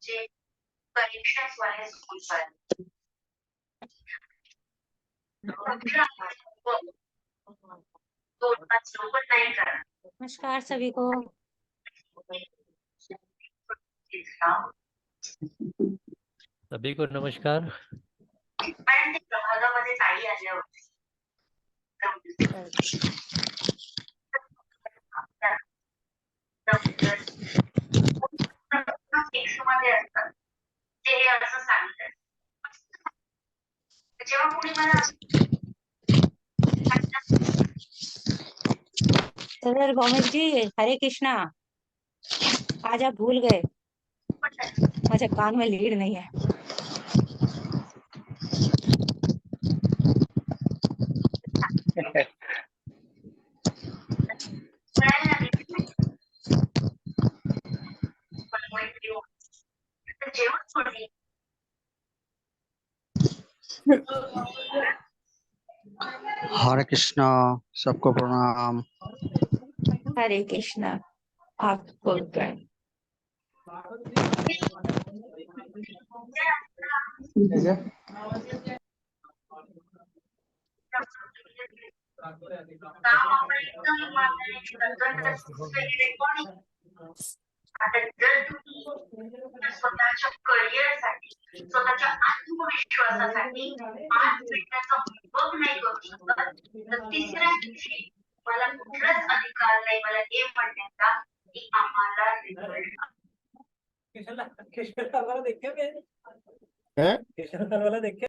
जे corrections वाले school पर तो बच्चों को नहीं करना। नमस्कार सभी को। सभी को नमस्कार। आणि ते प्रभागामध्ये ताई आल्या होत्या. मध्ये असतात ते हे असं सांगतात. जेव्हा कोणी मला सर भौमिक जी, हरे कृष्णा। आज आप भूल गए, मुझे कान में लीड नहीं है। कळायला लागलं पण मैत्री तर जेवण सोडली. हरे कृष्णा, सबको प्रणाम। हरे कृष्णा। आप भूल गए। आता जर तुम्ही स्वतःच्या करिअरसाठी, स्वतःच्या आत्मविश्वासासाठी 5 मिनिटाचा बघ नाही करू शकत, तर तिसऱ्या दिवशी मला कुठलाच अधिकार नाही मला हे म्हणण्याचा की आम्हाला रिझल्ट किशोर वाला देखे मैं किशोर वाला देखे।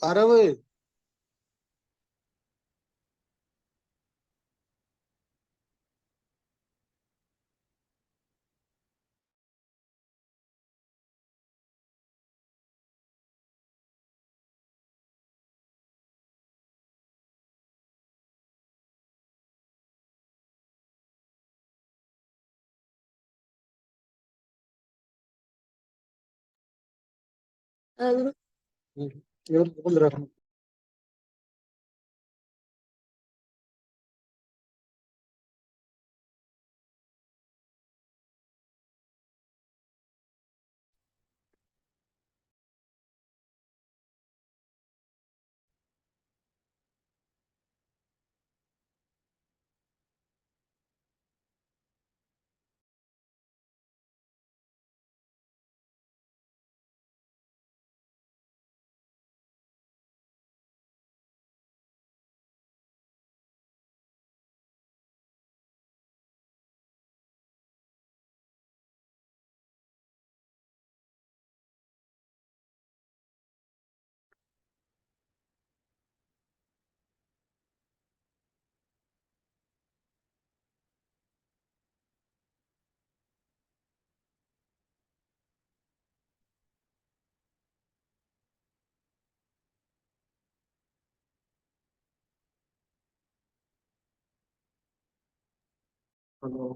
अरे हेलो।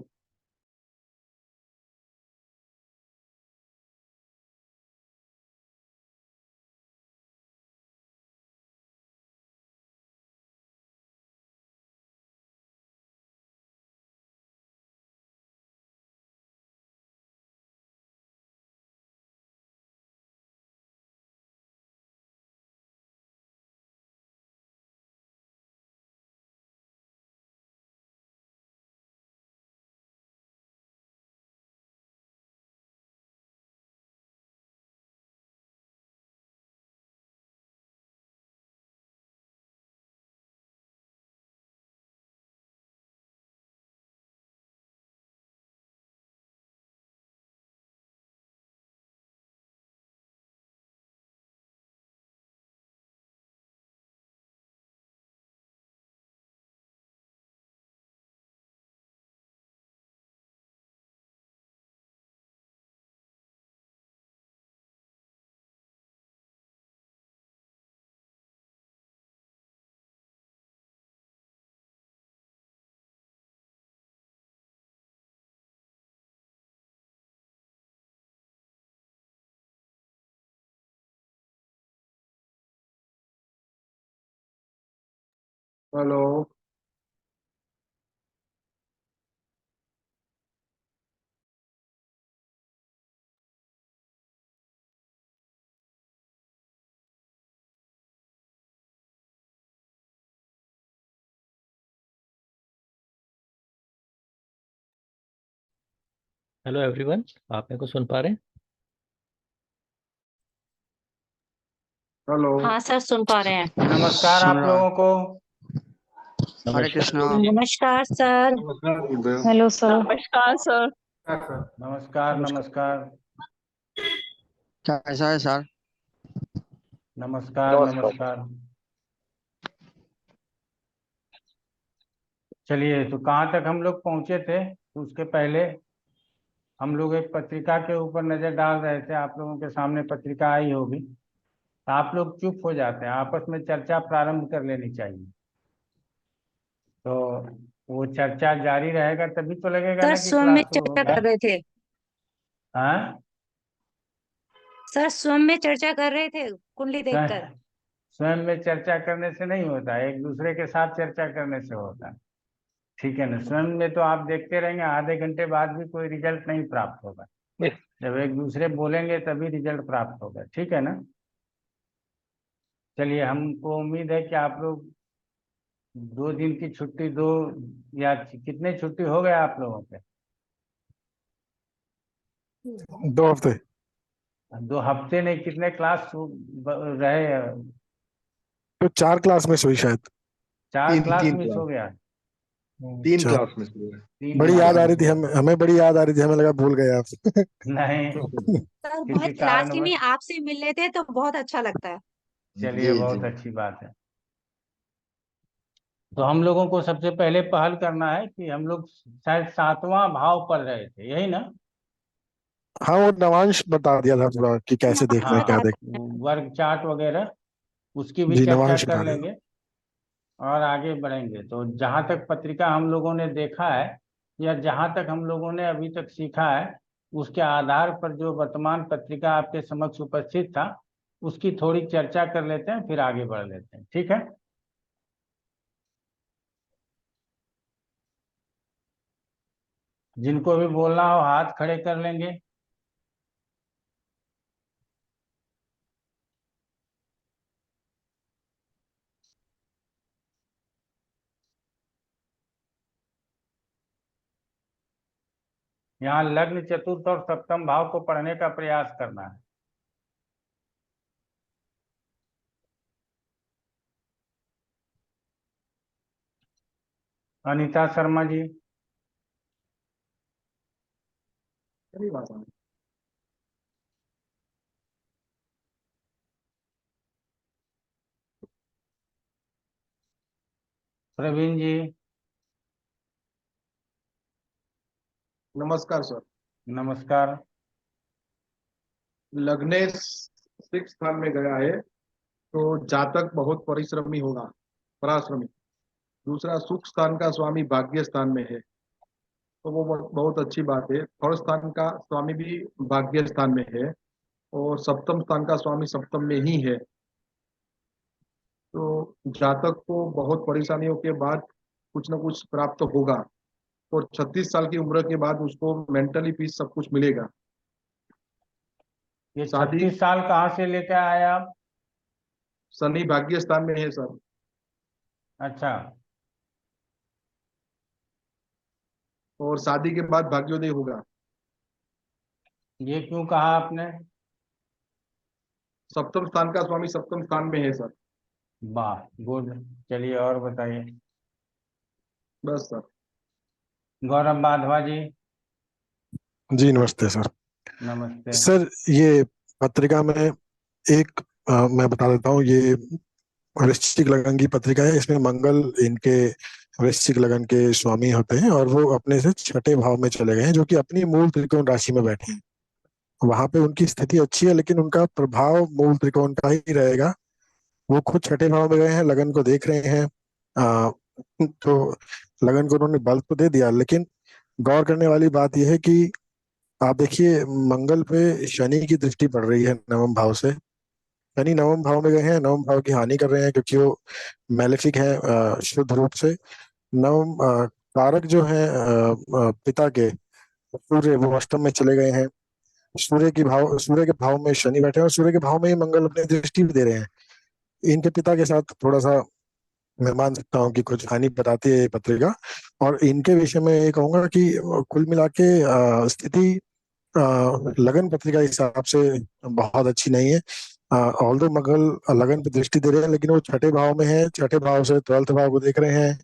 हेलो। हेलो एवरीवन, आप मेरे को सुन पा रहे हैं? हेलो। हाँ सर, सुन पा रहे हैं। नमस्कार सुन आप रहा लोगों को। हरे कृष्णा। नमस्कार सर। नमस्कार गुरुदेव। Hello sir. नमस्कार सर। नमस्कार नमस्कार कैसा है सर? नमस्कार नमस्कार। चलिए, तो कहाँ तक हम लोग पहुँचे थे? तो उसके पहले हम लोग एक पत्रिका के ऊपर नज़र डाल रहे थे। आप लोगों के सामने पत्रिका आई होगी, तो आप लोग चुप हो जाते हैं, आपस में चर्चा प्रारंभ कर लेनी चाहिए। तो वो चर्चा जारी रहेगा तभी तो लगेगा सर ना कि स्वयं में क्लास शुरू हो चर्चा गया। कर रहे थे। हाँ, सर स्वयं में चर्चा कर रहे थे कुंडली देखकर। स्वयं में चर्चा करने से नहीं होता, एक दूसरे के साथ चर्चा करने से होता है। ठीक है ना? स्वयं में तो आप देखते रहेंगे, आधे घंटे बाद भी कोई रिजल्ट नहीं प्राप्त होगा। जब एक दूसरे बोलेंगे तभी रिजल्ट प्राप्त होगा। ठीक है ना? चलिए, हमको उम्मीद है कि आप लोग 2 दिन की छुट्टी, दो या कितने छुट्टी हो गए आप लोगों के? 2 हफ्ते। 2 हफ्ते नहीं, कितने क्लास रहे? तो 4 क्लास में हुई शायद। 4 क्लास तीन मिस क्लास। हो गया। 3 क्लास में से हुए। तीन बड़ी क्लास याद आ मिस रही थी, हो गया। हमें बड़ी याद आ रही थी, हमें लगा भूल गए आप। नहीं, सर भाई किसी क्लास ही कारणवश। नहीं, आपसे मिल लेते तो बहुत अच्छा लगता है। चलिए, जी जी। बहुत अच्छी बात है। तो हम लोगों को सबसे पहले पहल करना है कि हम लोग शायद 7वां भाव पढ़ रहे थे, यही ना? हाँ, वो नवांश बता दिया था पूरा कि कैसे हाँ, देखना है, हाँ, क्या बता देख। वर्ग चार्ट वगैरह उसकी भी जी, चर्चा नवांश कर बता दिया था। लेंगे और आगे बढ़ेंगे। तो जहाँ तक पत्रिका हम लोगों ने देखा है, या जहाँ तक हम लोगों ने अभी तक सीखा है, उसके आधार पर जो वर्तमान पत्रिका आपके समक्ष उपस्थित था, उसकी थोड़ी चर्चा कर लेते हैं, फिर आगे बढ़ लेते हैं। ठीक है? जिनको भी बोलना हो हाथ खड़े कर लेंगे। यहाँ लग्न, चतुर्थ और सप्तम भाव को पढ़ने का प्रयास करना है। अनीता शर्मा जी। प्रवीण जी। नमस्कार सर। नमस्कार। लग्नेश 6 स्थान में गया है, तो जातक बहुत परिश्रमी होगा, पराश्रमी। दूसरा, सुख स्थान का स्वामी भाग्य स्थान में है, तो वो बहुत अच्छी बात है। थर्ड स्थान का स्वामी भी भाग्य स्थान में है, और सप्तम स्थान का स्वामी सप्तम में ही है। तो जातक को बहुत परेशानियों के बाद कुछ न कुछ प्राप्त होगा, और 36 साल की उम्र के बाद उसको मेंटली पीस सब कुछ मिलेगा। ये शादी, 36 साल कहाँ से लेकर आए आप? शनि भाग्य स्थान में है सर। अच्छा। और शादी के बाद भाग्योदय होगा। ये क्यों कहा आपने? सप्तम स्थान का स्वामी सप्तम स्थान में है सर। वाह, गुड। चलिए और बताइए। बस सर। गौरव माधवा जी। जी नमस्ते सर। नमस्ते। सर ये पत्रिका में एक मैं बता देता हूँ, ये वृश्चिक लगन की पत्रिका है। इसमें मंगल इनके वृश्चिक लगन के स्वामी होते हैं, और वो अपने से छठे भाव में चले गए हैं, जो कि अपनी मूल त्रिकोण राशि में बैठे हैं। वहां पे उनकी स्थिति अच्छी है, लेकिन उनका प्रभाव मूल त्रिकोण का ही रहेगा। वो खुद छठे भाव में गए हैं, लगन को देख रहे हैं। तो लगन को उन्होंने बल तो दे दिया, लेकिन गौर करने वाली बात यह है कि आप देखिए, मंगल पे शनि की दृष्टि पड़ रही है नवम भाव से। शनि नवम भाव में गए हैं, नवम भाव की हानि कर रहे हैं क्योंकि वो मैलेफिक है शुद्ध रूप से। नवम कारक जो है पिता के सूर्य, वो अष्टम में चले गए हैं। सूर्य के भाव में शनि बैठे हैं और सूर्य के भाव में ही मंगल अपनी दृष्टि भी दे रहे हैं। इनके पिता के साथ थोड़ा सा मैं मान सकता हूँ कि कुछ हानि बताती है ये पत्रिका। और इनके विषय में ये कहूंगा कि कुल मिला के स्थिति लगन पत्रिका के हिसाब से बहुत अच्छी नहीं है। ऑल्दो मंगल लगन पे दृष्टि दे रहे हैं, लेकिन वो छठे भाव में है, छठे भाव से 12th भाव को देख रहे हैं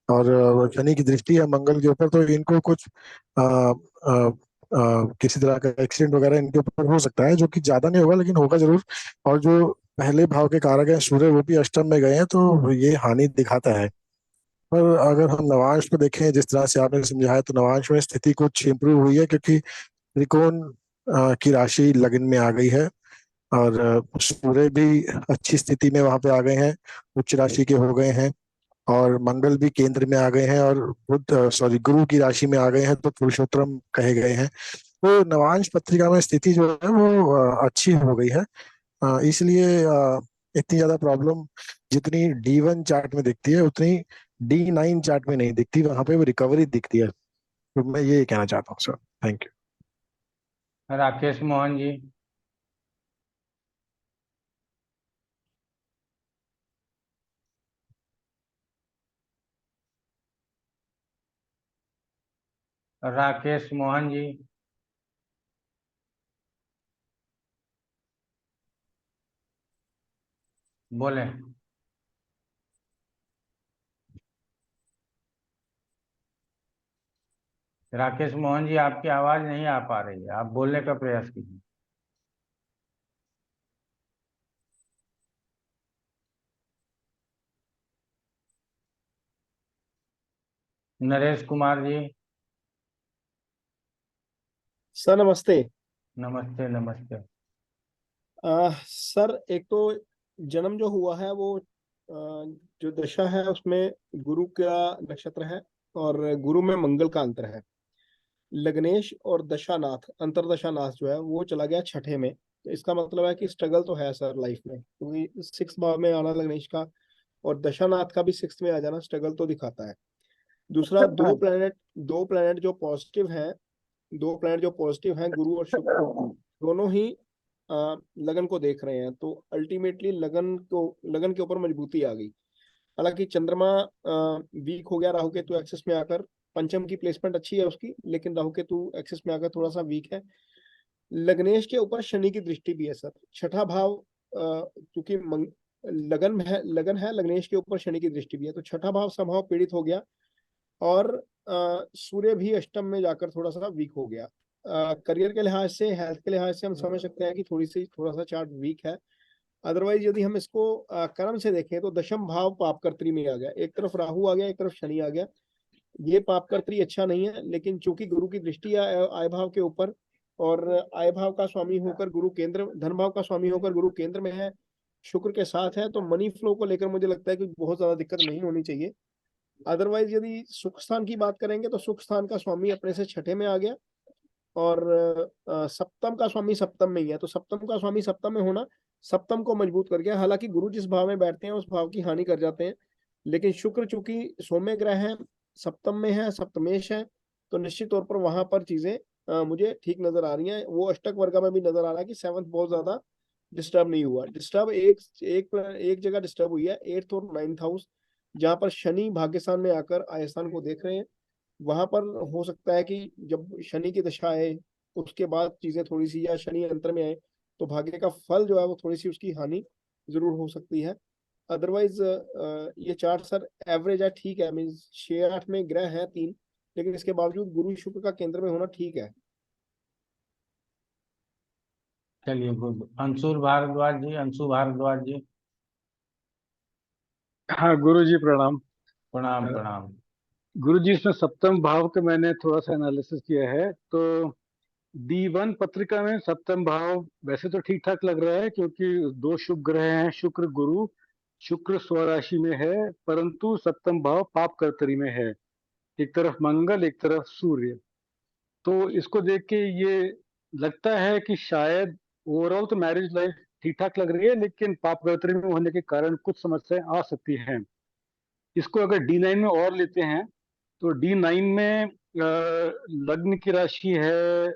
और शनि की दृष्टि है मंगल के ऊपर। तो इनको कुछ आ, आ, किसी तरह का एक्सीडेंट वगैरह इनके ऊपर हो सकता है, जो कि ज्यादा नहीं होगा लेकिन होगा जरूर। और जो पहले भाव के कारक है सूर्य, वो भी अष्टम में गए हैं, तो ये हानि दिखाता है। पर अगर हम नवांश को देखें जिस तरह से आपने समझाया, तो नवांश में स्थिति कुछ इम्प्रूव हुई है क्योंकि त्रिकोण की राशि लगन में आ गई है और सूर्य भी अच्छी स्थिति में वहां पे आ गए हैं, उच्च राशि के हो गए हैं। और मंगल भी केंद्र में आ गए हैं और बुध सॉरी गुरु की राशि में आ गए हैं, तो पुरुषोत्तम कहे गए हैं। तो नवांश पत्रिका में स्थिति जो है वो अच्छी हो गई है। इसलिए इतनी ज्यादा प्रॉब्लम जितनी D1 चार्ट में दिखती है उतनी D9 चार्ट में नहीं दिखती, वहां पे वो रिकवरी दिखती है। तो मैं ये कहना चाहता हूँ sir. Thank you. Rakesh Mohan ji. Rakesh Mohan ji. बोले। राकेश मोहन जी, आपकी आवाज नहीं आ पा रही है, आप बोलने का प्रयास कीजिए। नरेश कुमार जी। सर नमस्ते। नमस्ते नमस्ते। सर एक तो जन्म जो हुआ है वो जो दशा है उसमें गुरु का नक्षत्र है और गुरु में मंगल का अंतर है। लग्नेश और दशानाथ अंतरदशानाथ जो है वो चला गया छठे में, तो इसका मतलब है कि स्ट्रगल तो है सर लाइफ में, क्योंकि 6 भाव में आना लग्नेश का और दशानाथ का भी 6 में आ जाना स्ट्रगल तो दिखाता है। दूसरा, दो प्लैनेट जो पॉजिटिव हैं गुरु और शुक्र, दोनों ही लगन को देख रहे हैं, तो अल्टीमेटली लगन के ऊपर मजबूती आ गई। हालांकि चंद्रमा वीक हो गया राहु केतु एक्सेस में आकर, पंचम की प्लेसमेंट अच्छी है उसकी, लेकिन राहु केतु एक्सेस में आकर थोड़ा सा वीक है। लग्नेश के ऊपर शनि की दृष्टि भी है सर। छठा भाव क्योंकि लगन है, लग्नेश के ऊपर शनि की दृष्टि भी है, तो छठा भाव संभाव पीड़ित हो गया और सूर्य भी अष्टम में जाकर थोड़ा सा वीक हो गया। करियर के लिहाज से, हेल्थ के लिहाज से हम समझ सकते हैं कि थोड़ा सा चार्ट वीक है। अदरवाइज यदि हम इसको कर्म से देखें तो दशम भाव पापकर्त्री में आ गया, एक तरफ राहु आ गया, एक तरफ शनि आ गया। ये पापकर्त्री अच्छा नहीं है, लेकिन चूंकि गुरु की दृष्टि है आय भाव के ऊपर और आय भाव का स्वामी होकर गुरु केंद्र, धन भाव का स्वामी होकर गुरु केंद्र में है, शुक्र के साथ है, तो मनी फ्लो को लेकर मुझे लगता है कि बहुत ज्यादा दिक्कत नहीं होनी चाहिए। अदरवाइज यदि सुख स्थान की बात करेंगे तो सुख स्थान का स्वामी अपने से छठे में आ गया और सप्तम का स्वामी सप्तम में ही है, तो सप्तम का स्वामी सप्तम में होना सप्तम को मजबूत कर गया। हालांकि गुरु जिस भाव में बैठते हैं उस भाव की हानि कर जाते हैं, लेकिन शुक्र चूंकि सौम्य ग्रह है, सप्तम में है, सप्तमेश है, तो निश्चित तौर पर वहां पर चीजें मुझे ठीक नजर आ रही हैं। वो अष्टक वर्ग में भी नजर आ रहा है कि 7th बहुत ज्यादा डिस्टर्ब नहीं हुआ। डिस्टर्ब एक जगह डिस्टर्ब हुई है, 8th और 9th हाउस, जहां पर शनि भाग्यस्थान में आकर आयस्थान को देख रहे हैं। वहां पर हो सकता है कि जब शनि की दशा आए उसके बाद चीजें थोड़ी सी, या शनि अंतर में आए तो भाग्य का फल जो है वो थोड़ी सी उसकी हानि जरूर हो सकती है। अदरवाइज ये चार्ट सर एवरेज है, ठीक है। मीन 6-8 में ग्रह है 3, लेकिन इसके बावजूद गुरु शुक्र का केंद्र में होना ठीक है। चलिए गुड। अंशुल भारद्वाज जी, अंशु भारद्वाज जी। हाँ गुरु जी प्रणाम। प्रणाम प्रणाम। गुरु जी, इसमें सप्तम भाव का मैंने थोड़ा सा एनालिसिस किया है, तो D1 पत्रिका में सप्तम भाव वैसे तो ठीक ठाक लग रहा है क्योंकि 2 शुभ ग्रह हैं, शुक्र गुरु। शुक्र स्वराशि में है, परंतु सप्तम भाव पाप कर्तरी में है, एक तरफ मंगल एक तरफ सूर्य। तो इसको देख के ये लगता है कि शायद ओवरऑल तो मैरिज लाइफ ठीक ठाक लग रही है, लेकिन पाप गवत्री में होने के कारण कुछ समस्याएं आ सकती हैं। इसको अगर D9 में और लेते हैं तो D9 में लग्न की राशि है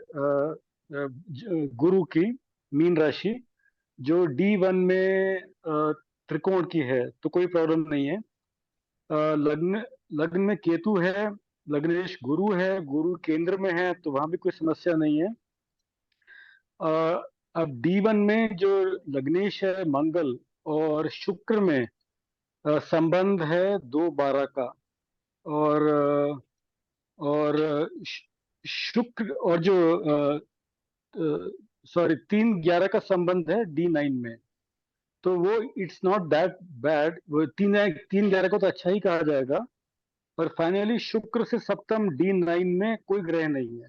गुरु की मीन राशि, जो D1 में त्रिकोण की है, तो कोई प्रॉब्लम नहीं है। लग्न लग्न में केतु है, लग्नेश गुरु है, गुरु केंद्र में है, तो वहां भी कोई समस्या नहीं है। अब D1 में जो लग्नेश है मंगल और शुक्र में संबंध है 2-12 का, और शुक्र और जो 3-11 का संबंध है D9 में, तो वो इट्स नॉट दैट बैड। वो 3-11 को तो अच्छा ही कहा जाएगा, पर फाइनली शुक्र से सप्तम D9 में कोई ग्रह नहीं है,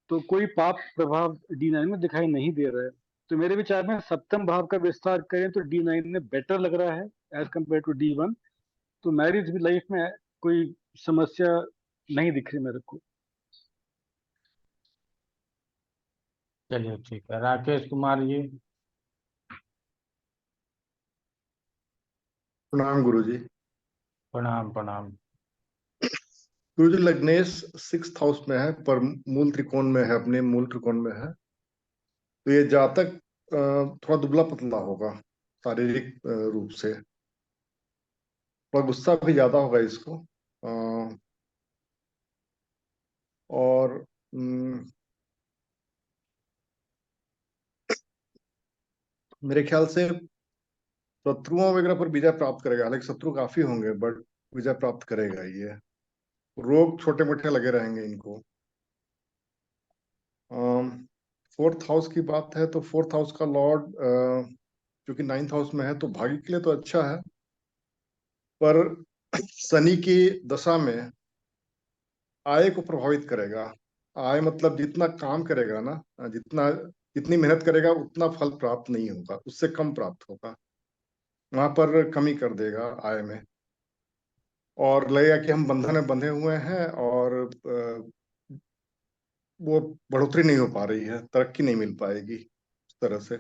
तो कोई पाप प्रभाव D9 में दिखाई नहीं दे रहा है। तो मेरे विचार में सप्तम भाव का विस्तार करें तो D9 में बेटर लग रहा है एज कम्पेयर टू D1। तो मैरिज लाइफ में कोई समस्या नहीं दिख रही मेरे को। चलिए ठीक है। राकेश कुमार जी। प्रणाम गुरुजी। प्रणाम प्रणाम। गुरुजी, लग्नेश 6th हाउस में है पर मूल त्रिकोण में है, अपने मूल त्रिकोण में है, तो ये जातक थोड़ा दुबला पतला होगा शारीरिक रूप से, और गुस्सा भी ज्यादा होगा इसको। और मेरे ख्याल से शत्रुओं वगैरह पर विजय प्राप्त करेगा, हालांकि शत्रु काफी होंगे बट विजय प्राप्त करेगा ये। रोग छोटे मोटे लगे रहेंगे इनको। 4th हाउस की बात है तो 4th हाउस का लॉर्ड क्योंकि 9th हाउस में है तो भाग्य के लिए तो अच्छा है, पर शनि की दशा में आय को प्रभावित करेगा। आय मतलब जितना काम करेगा ना, जितनी मेहनत करेगा उतना फल प्राप्त नहीं होगा, उससे कम प्राप्त होगा, वहां पर कमी कर देगा आय में, और लगेगा कि हम बंधन में बंधे हुए हैं और वो बढ़ोतरी नहीं हो पा रही है, तरक्की नहीं मिल पाएगी उस तरह से।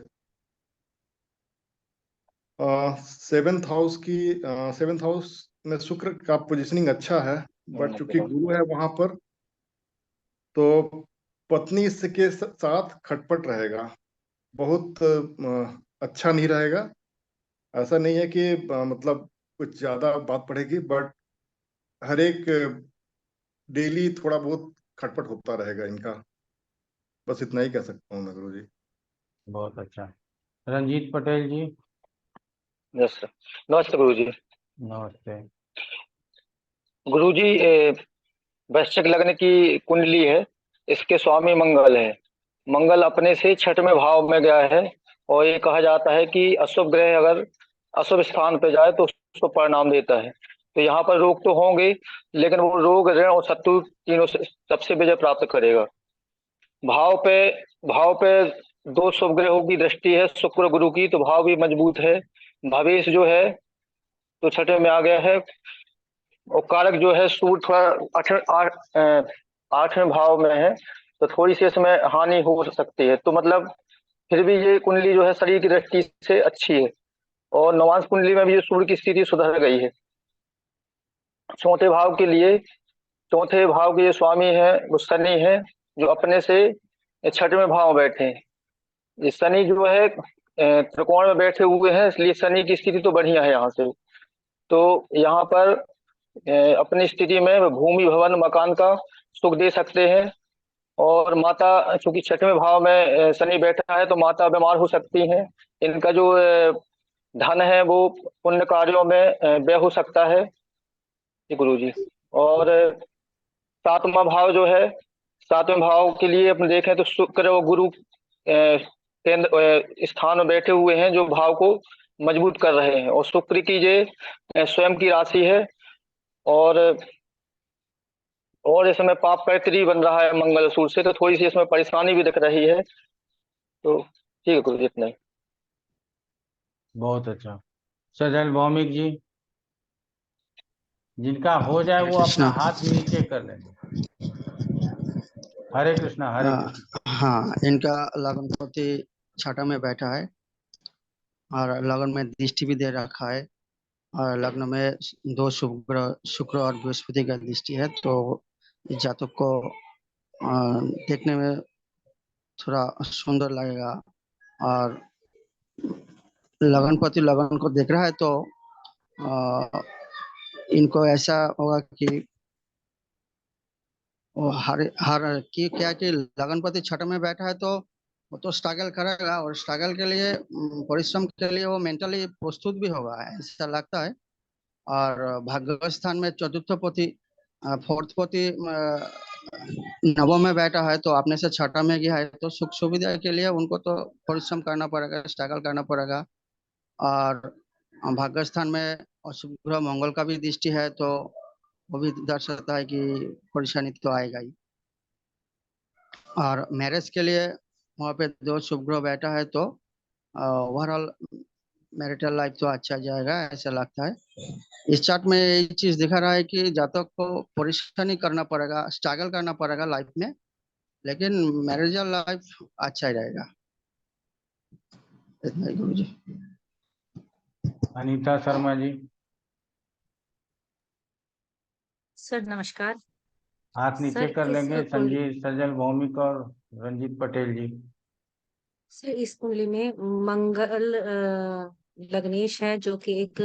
7th हाउस की 7th हाउस में शुक्र का पोजीशनिंग अच्छा है, बट चूंकि गुरु है वहां पर, तो पत्नी के साथ खटपट रहेगा, बहुत अच्छा नहीं रहेगा। ऐसा नहीं है कि मतलब कुछ ज्यादा बात पड़ेगी, बट हर एक डेली थोड़ा बहुत खटपट होता रहेगा इनका, बस इतना ही कह सकता हूँ मैं गुरु जी। बहुत अच्छा। रंजीत पटेल जी। Yes sir. नमस्ते गुरु जी। नमस्ते गुरु जी, वृश्चिक लग्न की कुंडली है, इसके स्वामी मंगल है। मंगल अपने से 6वें भाव में गया है, और ये कहा जाता है कि अशुभ ग्रह अगर अशुभ स्थान पे जाए तो उसको परिणाम देता है। तो यहाँ पर रोग तो होंगे, लेकिन वो रोग ऋण और शत्रु तीनों से सबसे विजय प्राप्त करेगा। भाव पे 2 शुभ ग्रहों की दृष्टि है, शुक्र गुरु की, तो भाव भी मजबूत है। भवेश जो है तो 6वें में आ गया है, और कारक जो है सूर्य थोड़ा 8वें भाव में है, तो थोड़ी सी इसमें हानि हो सकती है। तो मतलब फिर भी ये कुंडली जो है शरीर की दृष्टि से अच्छी है, और नवांश कुंडली में भी ये सूर्य की स्थिति सुधर गई है। चौथे भाव के ये स्वामी है वो शनि है, जो अपने से 6वें भाव में बैठे हैं। ये शनि जो है त्रिकोण में बैठे हुए हैं, इसलिए शनि की स्थिति तो बढ़िया है यहाँ से। तो यहाँ पर अपनी स्थिति में भूमि भवन मकान का सुख दे सकते हैं, और माता, चूंकि 6वें भाव में शनि बैठा है तो माता बीमार हो सकती हैं। इनका जो धन है वो पुण्य कार्यों में व्यय हो सकता है गुरु जी। और 7वां भाव जो है, 7वें भाव के लिए अपन देखें तो शुक्र और गुरु केंद्र स्थान में बैठे हुए हैं, जो भाव को मजबूत कर रहे हैं। और शुक्र की ये स्वयं की राशि है, और इसमें पाप पैतृ बन रहा है मंगल सूत्र से, तो थोड़ी सी इसमें परेशानी भी दिख रही है। तो ठीक है गुरु जी, इतना ही। बहुत अच्छा। सजल भौमिक जी। जिनका हो जाए वो अपना हाथ नीचे कर लें। हरे कृष्णा हरे कृष्णा। हाँ, इनका लग्नपति 6 में बैठा है, और लगन में दृष्टि भी दे रखा है, और लग्न में दो शुभ ग्रह शुक्र और बृहस्पति का दृष्टि है, तो इस जातक को देखने में थोड़ा सुंदर लगेगा। और लगनपति लगन को देख रहा है तो इनको ऐसा होगा कि वो हर हर की क्या कि लगनपति छठ में बैठा है तो वो तो स्ट्रगल करेगा, और स्ट्रगल के लिए परिश्रम के लिए वो मेंटली प्रस्तुत भी होगा, ऐसा लगता है। और भाग्य स्थान में चतुर्थ पति फोर्थ पति नवम में बैठा है, तो अपने से छठा में गया है, तो सुख सुविधा के लिए उनको तो परिश्रम करना पड़ेगा, स्ट्रगल करना पड़ेगा। और भाग्य स्थान में अशुभ ग्रह मंगल का भी दृष्टि है, तो वो भी दर्शाता है कि परेशानी तो आएगा ही। और मैरिज के लिए वहाँ पे दो शुभ ग्रह बैठा है, तो ओवरऑल मैरिटल लाइफ तो अच्छा जाएगा ऐसा लगता है। इस चार्ट में ये चीज दिखा रहा है कि जातक को परेशानी करना पड़ेगा, स्ट्रगल करना पड़ेगा लाइफ में, लेकिन मैरिजल लाइफ अच्छा ही रहेगा। इतना ही गुरुजी। अनीता शर्मा जी। सर नमस्कार। हाथ नीचे सर कर इस लेंगे। संजीव सजल भौमिक और रंजीत पटेल जी। सर इस कुंडली में मंगल लग्नेश है, जो कि एक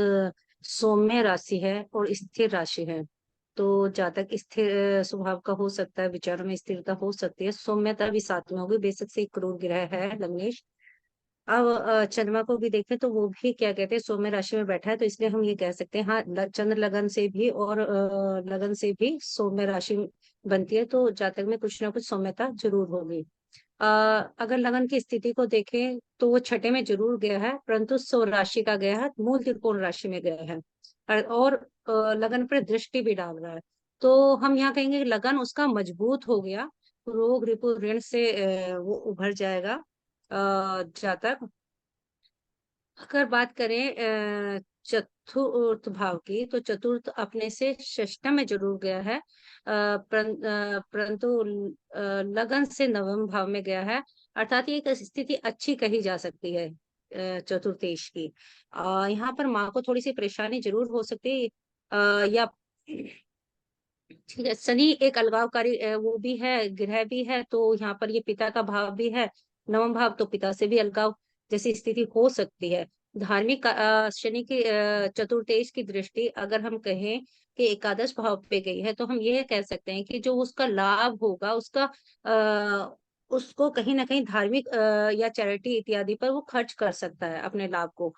सौम्य राशि है और स्थिर राशि है। तो जातक स्थिर स्वभाव का हो सकता है, विचारों में स्थिरता हो सकती है, सौम्यता भी साथ में होगी। बेशक से एक क्रूर ग्रह है लग्नेश। अब चंद्रमा को भी देखें तो वो भी क्या कहते हैं, सौम्य राशि में बैठा है, तो इसलिए हम ये कह सकते हैं हाँ, चंद्र लगन से भी और लगन से भी सौम्य राशि बनती है, तो जातक में कुछ ना कुछ सौम्यता जरूर होगी। अगर लगन की स्थिति को देखें तो वो छठे में जरूर गया है, परंतु सौ राशि का गया है, मूल त्रिकोण राशि में गया है, और लगन पर दृष्टि भी डाल रहा है। तो हम यहाँ कहेंगे कि लगन उसका मजबूत हो गया, रोग रिपु ऋण से वो उभर जाएगा। जातक अगर बात करें चतुर्थ भाव की, तो चतुर्थ अपने से षष्ठम में जरूर गया है, परंतु लगन से नवम भाव में गया है, अर्थात ये एक स्थिति अच्छी कही जा सकती है चतुर्थेश की। यहाँ पर माँ को थोड़ी सी परेशानी जरूर हो सकती है, या ठीक है, शनि एक अलगावकारी वो भी है, ग्रह भी है, तो यहाँ पर ये पिता का भाव भी है, नवम भाव, तो पिता से भी अलगाव जैसी स्थिति हो सकती है। धार्मिक शनि की चतुर्थेश की दृष्टि अगर हम कहें कि एकादश भाव पे गई है, तो हम ये कह सकते हैं कि जो उसका लाभ होगा उसका उसको कहीं ना कहीं धार्मिक या चैरिटी इत्यादि पर वो खर्च कर सकता है अपने लाभ को।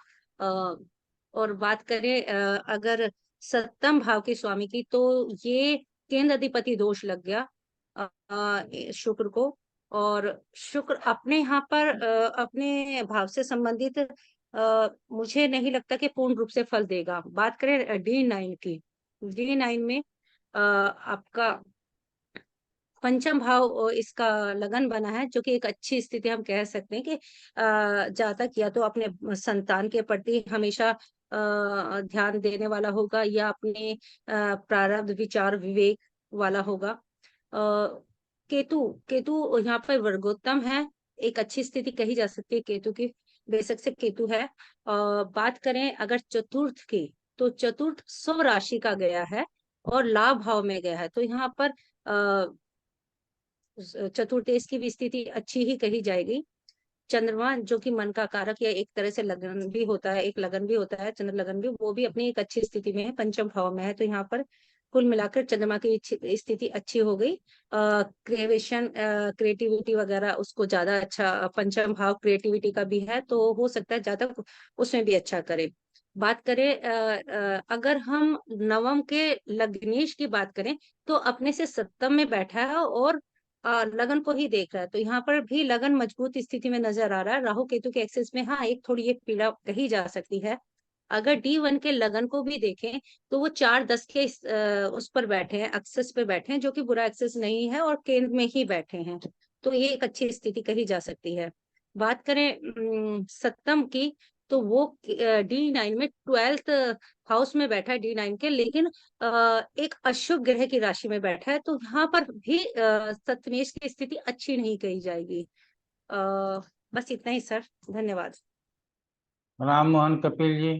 और बात करें अगर सप्तम भाव के स्वामी की, तो ये केंद्र अधिपति दोष लग गया शुक्र को, और शुक्र अपने यहाँ पर अपने भाव से संबंधित मुझे नहीं लगता कि पूर्ण रूप से फल देगा। बात करें D9 की, D9 में आपका पंचम भाव इसका लगन बना है, जो कि एक अच्छी स्थिति हम कह सकते हैं कि जातक या तो अपने संतान के प्रति हमेशा ध्यान देने वाला होगा, या अपने प्रारब्ध विचार विवेक वाला होगा। केतु केतु यहाँ पर वर्गोत्तम है, एक अच्छी स्थिति कही जा सकती है केतु की, बेशक से केतु है। बात करें अगर चतुर्थ की, तो चतुर्थ स्व राशि का गया है और लाभ भाव में गया है, तो यहाँ पर चतुर्देश की भी स्थिति अच्छी ही कही जाएगी। चंद्रमा जो कि मन का कारक या एक तरह से लगन भी होता है, एक लगन भी होता है, चंद्र लगन भी, वो भी अपनी एक अच्छी स्थिति में है, पंचम भाव में है, तो यहाँ पर कुल मिलाकर चंद्रमा की स्थिति अच्छी हो गई। क्रिएशन क्रिएटिविटी वगैरह उसको ज्यादा अच्छा, पंचम भाव क्रिएटिविटी का भी है, तो हो सकता है ज्यादा उसमें भी अच्छा करे। बात करें अगर हम नवम के लग्नेश की बात करें, तो अपने से सप्तम में बैठा है और लगन को ही देख रहा है, तो यहाँ पर भी लगन मजबूत स्थिति में नजर आ रहा है। राहु केतु के एक्सेस में हाँ एक थोड़ी एक पीड़ा कही जा सकती है। अगर D1 के लगन को भी देखें, तो वो 4-10 के उस पर बैठे हैं, एक्सेस पे बैठे हैं, जो कि बुरा एक्सेस नहीं है, और केंद्र में ही बैठे हैं, तो ये एक अच्छी स्थिति कही जा सकती है। बात करें सप्तम की, तो वो D9 में 12th हाउस में बैठा है D9 के, लेकिन एक अशुभ ग्रह की राशि में बैठा है, तो यहाँ पर भी सप्तमेश की स्थिति अच्छी नहीं कही जाएगी। बस इतना ही सर, धन्यवाद। राम मोहन कपिल जी।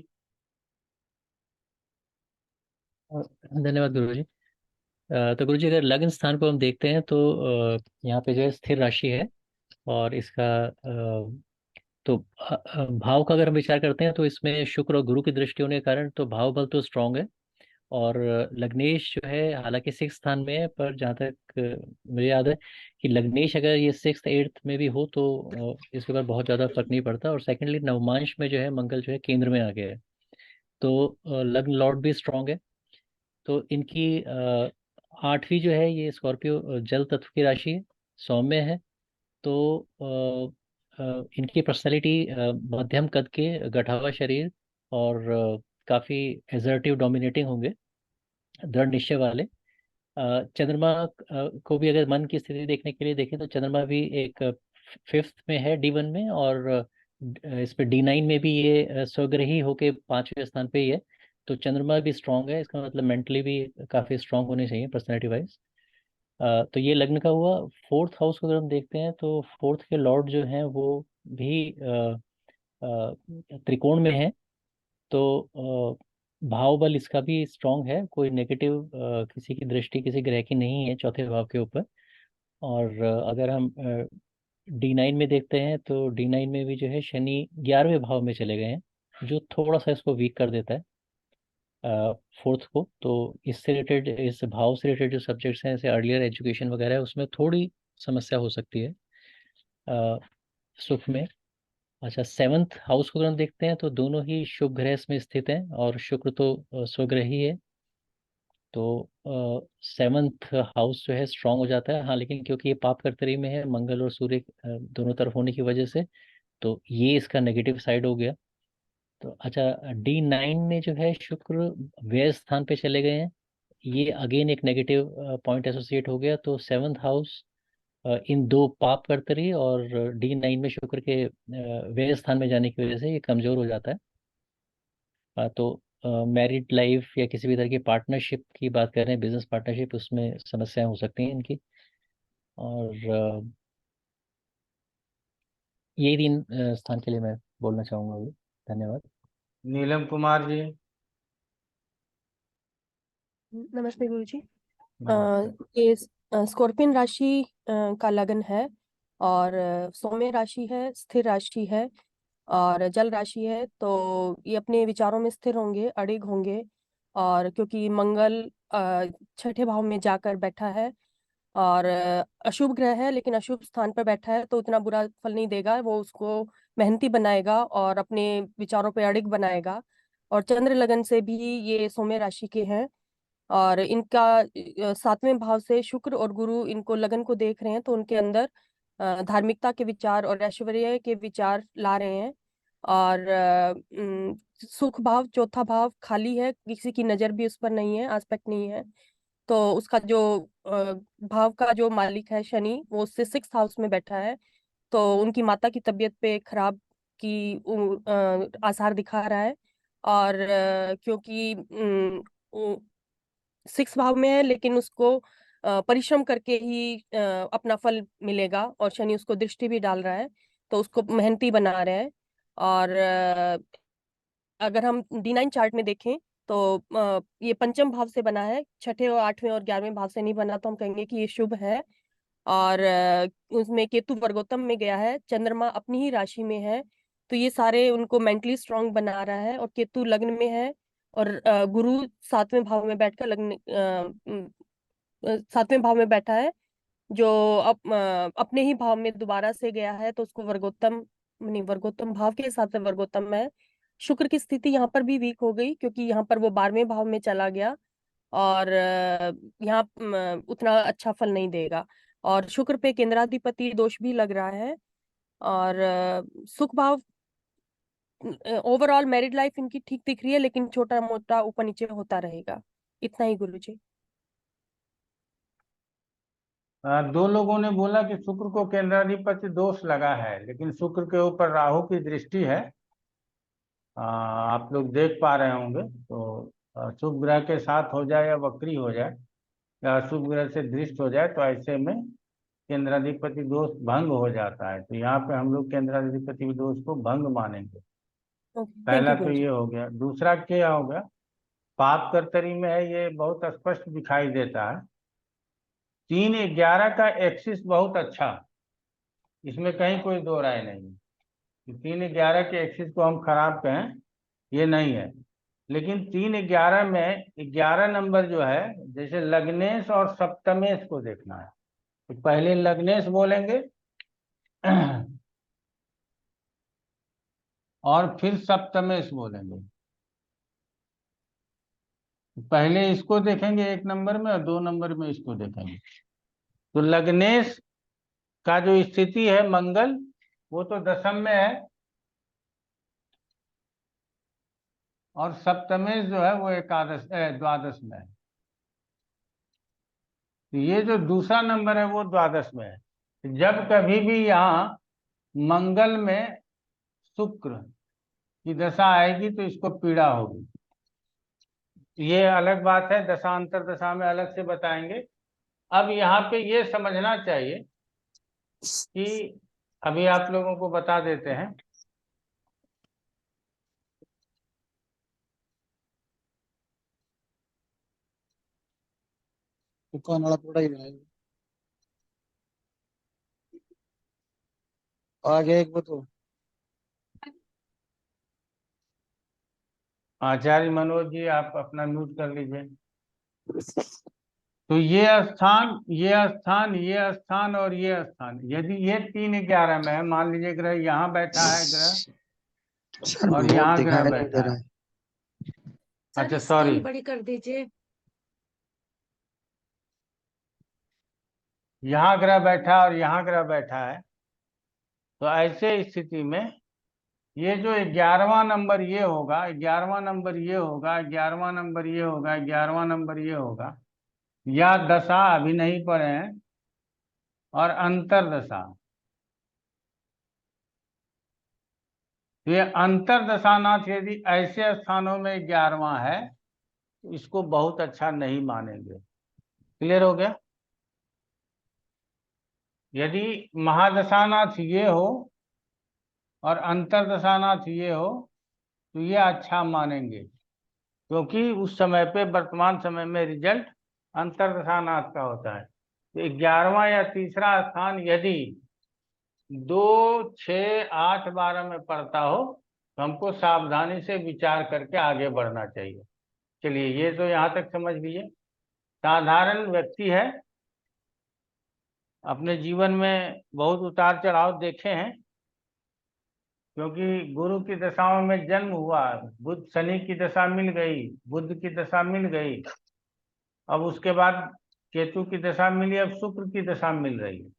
धन्यवाद गुरुजी। तो गुरुजी अगर लग्न स्थान को हम देखते हैं तो यहाँ पे जो है स्थिर राशि है और इसका तो भाव का अगर हम विचार करते हैं तो इसमें शुक्र और गुरु की दृष्टि होने के कारण तो भाव बल तो स्ट्रांग है। और लग्नेश जो है हालांकि सिक्स स्थान में है, पर जहाँ तक मुझे याद है कि लग्नेश अगर ये सिक्स एट्थ में भी हो तो इसके ऊपर बहुत ज़्यादा फर्क नहीं पड़ता। और सेकेंडली नवमांश में जो है मंगल जो है केंद्र में आ गया है, तो लग्न लॉर्ड भी स्ट्रांग है। तो इनकी आठवीं जो है ये स्कॉर्पियो जल तत्व की राशि है, सौम्य है। तो इनकी पर्सनैलिटी मध्यम कद के, गठा हुआ शरीर और काफ़ी एजर्टिव डोमिनेटिंग होंगे, दृढ़ निश्चय वाले। चंद्रमा को भी अगर मन की स्थिति देखने के लिए देखें तो चंद्रमा भी एक फिफ्थ में है D1 में, और इस पे D9 में भी ये स्वग्रही होके पांचवें स्थान पे ही है। तो चंद्रमा भी स्ट्रांग है, इसका मतलब मेंटली भी काफ़ी स्ट्रांग होने चाहिए पर्सनैलिटी वाइज। तो ये लग्न का हुआ। फोर्थ हाउस को अगर हम देखते हैं तो फोर्थ के लॉर्ड जो हैं वो भी त्रिकोण में है। तो भाव बल इसका भी स्ट्रांग है, कोई नेगेटिव किसी की दृष्टि किसी ग्रह की नहीं है चौथे भाव के ऊपर। और अगर हम D9 में देखते हैं तो D9 में भी जो है शनि 11वें भाव में चले गए हैं, जो थोड़ा सा इसको वीक कर देता है फोर्थ को। तो इससे रिलेटेड, इस भाव से रिलेटेड जो सब्जेक्ट्स हैं जैसे अर्लियर एजुकेशन वगैरह है, उसमें थोड़ी समस्या हो सकती है सुख में। अच्छा, सेवन्थ हाउस को अगर हम देखते हैं तो दोनों ही शुभ ग्रह इसमें स्थित हैं और शुक्र तो स्वग्रही है। तो सेवन्थ हाउस जो है स्ट्रांग हो जाता है। हाँ, लेकिन क्योंकि ये पाप कर्तरी में है, मंगल और सूर्य दोनों तरफ होने की वजह से, तो ये इसका नेगेटिव साइड हो गया। तो अच्छा, D9 में जो है शुक्र व्यय स्थान पे चले गए हैं, ये अगेन एक नेगेटिव पॉइंट एसोसिएट हो गया। तो सेवन्थ हाउस इन दो पाप कर्तरी और D9 में शुक्र के व्यय स्थान में जाने की वजह से ये कमजोर हो जाता है। तो मैरिड लाइफ या किसी भी तरह की पार्टनरशिप की बात कर रहे हैं, बिजनेस पार्टनरशिप, उसमें समस्याएं हो सकती हैं इनकी। और यही तीन स्थान के लिए मैं बोलना चाहूँगा अभी। धन्यवाद। नीलम कुमार जी। नमस्ते गुरुजी। ये स्कॉर्पियन राशि का लगन है और सौम्य राशि है, स्थिर राशि है और जल राशि है। तो ये अपने विचारों में स्थिर होंगे, अड़िग होंगे। और क्योंकि मंगल छठे भाव में जाकर बैठा है और अशुभ ग्रह है, लेकिन अशुभ स्थान पर बैठा है तो उतना बुरा फल नहीं देगा, वो उसको मेहनती बनाएगा और अपने विचारों पे अड़िग बनाएगा। और चंद्र लगन से भी ये सौम्य राशि के हैं और इनका सातवें भाव से शुक्र और गुरु इनको लगन को देख रहे हैं, तो उनके अंदर धार्मिकता के विचार और ऐश्वर्य के विचार ला रहे हैं। और सुख भाव चौथा भाव खाली है, किसी की नजर भी उस पर नहीं है, आस्पेक्ट नहीं है। तो उसका जो भाव का जो मालिक है शनि, वो उससे सिक्स हाउस में बैठा है। तो उनकी माता की तबीयत पे खराब की आसार दिखा रहा है। और क्योंकि सिक्स भाव में है, लेकिन उसको परिश्रम करके ही अपना फल मिलेगा और शनि उसको दृष्टि भी डाल रहा है, तो उसको मेहनती बना रहा है। और अगर हम D9 चार्ट में देखें तो ये पंचम भाव से बना है, छठे और आठवें और 11वें भाव से नहीं बना, तो हम कहेंगे कि ये शुभ है। और उसमें केतु वर्गोत्तम में गया है, चंद्रमा अपनी ही राशि में है, तो ये सारे उनको मेंटली स्ट्रांग बना रहा है। और केतु लग्न में है और गुरु सातवें भाव में बैठकर सातवें भाव में बैठा है, जो अपने ही भाव में दोबारा से गया है, तो उसको वर्गोत्तम नहीं, वर्गोत्तम भाव के साथ वर्गोत्तम है। शुक्र की स्थिति यहाँ पर भी वीक हो गई, क्योंकि यहाँ पर वो 12वें भाव में चला गया और यहाँ उतना अच्छा फल नहीं देगा। और शुक्र पे केंद्राधिपति दोष भी लग रहा है। और सुख भाव, ओवरऑल मैरिड लाइफ इनकी ठीक दिख रही है, लेकिन छोटा मोटा ऊपर नीचे होता रहेगा। इतना ही गुरुजी। दो लोगों ने बोला कि शुक्र को केंद्राधिपति दोष लगा है, लेकिन शुक्र के ऊपर राहु की दृष्टि है, आप लोग देख पा रहे होंगे। तो शुभ ग्रह के साथ हो जाए या वक्री हो जाए या शुभ ग्रह से दृष्ट हो जाए, तो ऐसे में केंद्राधिपति दोष भंग हो जाता है। तो यहाँ पे हम लोग केंद्राधिपति दोष को भंग मानेंगे। ओके, थैंक पहला यू तो गुरुजी। ये हो गया। दूसरा क्या हो गया, पाप कर्तरी में है, ये बहुत स्पष्ट दिखाई देता है। 3-11 का एक्सिस बहुत अच्छा, इसमें कहीं कोई दो राय नहीं कि 3-11 के एक्सिस को हम खराब कहें, ये नहीं है। लेकिन 3-11 में 11 नंबर जो है, जैसे लग्नेश और सप्तमेश को देखना है, तो पहले लग्नेश बोलेंगे और फिर सप्तमेश बोलेंगे। पहले इसको देखेंगे 1 नंबर में और 2 नंबर में इसको देखेंगे। तो लग्नेश का जो स्थिति है मंगल, वो तो दशम में है, और सप्तमेश जो है वो द्वादश में है। तो ये जो दूसरा नंबर है वो द्वादश में है। जब कभी भी यहाँ मंगल में शुक्र की दशा आएगी तो इसको पीड़ा होगी। ये अलग बात है, दशांतर दशा में अलग से बताएंगे। अब यहाँ पे ये समझना चाहिए कि अभी आप लोगों को बता देते हैं। आगे एक बताओ। आचार्य मनोज जी, आप अपना म्यूट कर लीजिए। तो ये स्थान, ये स्थान, ये स्थान और ये स्थान, यदि ये 3-11 में है, मान लीजिए ग्रह यहाँ बैठा है ग्रह, सर और बोर्ड यहाँ ग्रह दिखाई नहीं दे बैठा रहा है। है। अच्छा, सर सॉरी, स्क्रीन बड़ी कर दीजिए। यहाँ ग्रह बैठा और यहाँ ग्रह बैठा है। तो ऐसे स्थिति में ये जो 11वां नंबर ये होगा, 11वां नंबर ये होगा, 11वां नंबर ये होगा, 11वां नंबर ये होगा, या दशा अभी नहीं पढ़े हैं, और अंतर दशा। ये अंतर दशानाथ यदि ऐसे स्थानों में 11वां है तो इसको बहुत अच्छा नहीं मानेंगे। क्लियर हो गया? यदि महादशानाथ ये हो और अंतर दशानाथ ये हो तो ये अच्छा मानेंगे, क्योंकि उस समय पे वर्तमान समय में रिजल्ट अंतर दशानाथ का होता है। तो 11वां या तीसरा स्थान यदि 2, 6, 8, 12 में पड़ता हो तो हमको सावधानी से विचार करके आगे बढ़ना चाहिए। चलिए, ये तो यहाँ तक समझ लीजिए। साधारण व्यक्ति है, अपने जीवन में बहुत उतार चढ़ाव देखे हैं, क्योंकि गुरु की दशाओं में जन्म हुआ। बुध शनि की दशा मिल गई, बुध की दशा मिल गई, अब उसके बाद केतु की दशा मिली, अब शुक्र की दशा मिल रही है।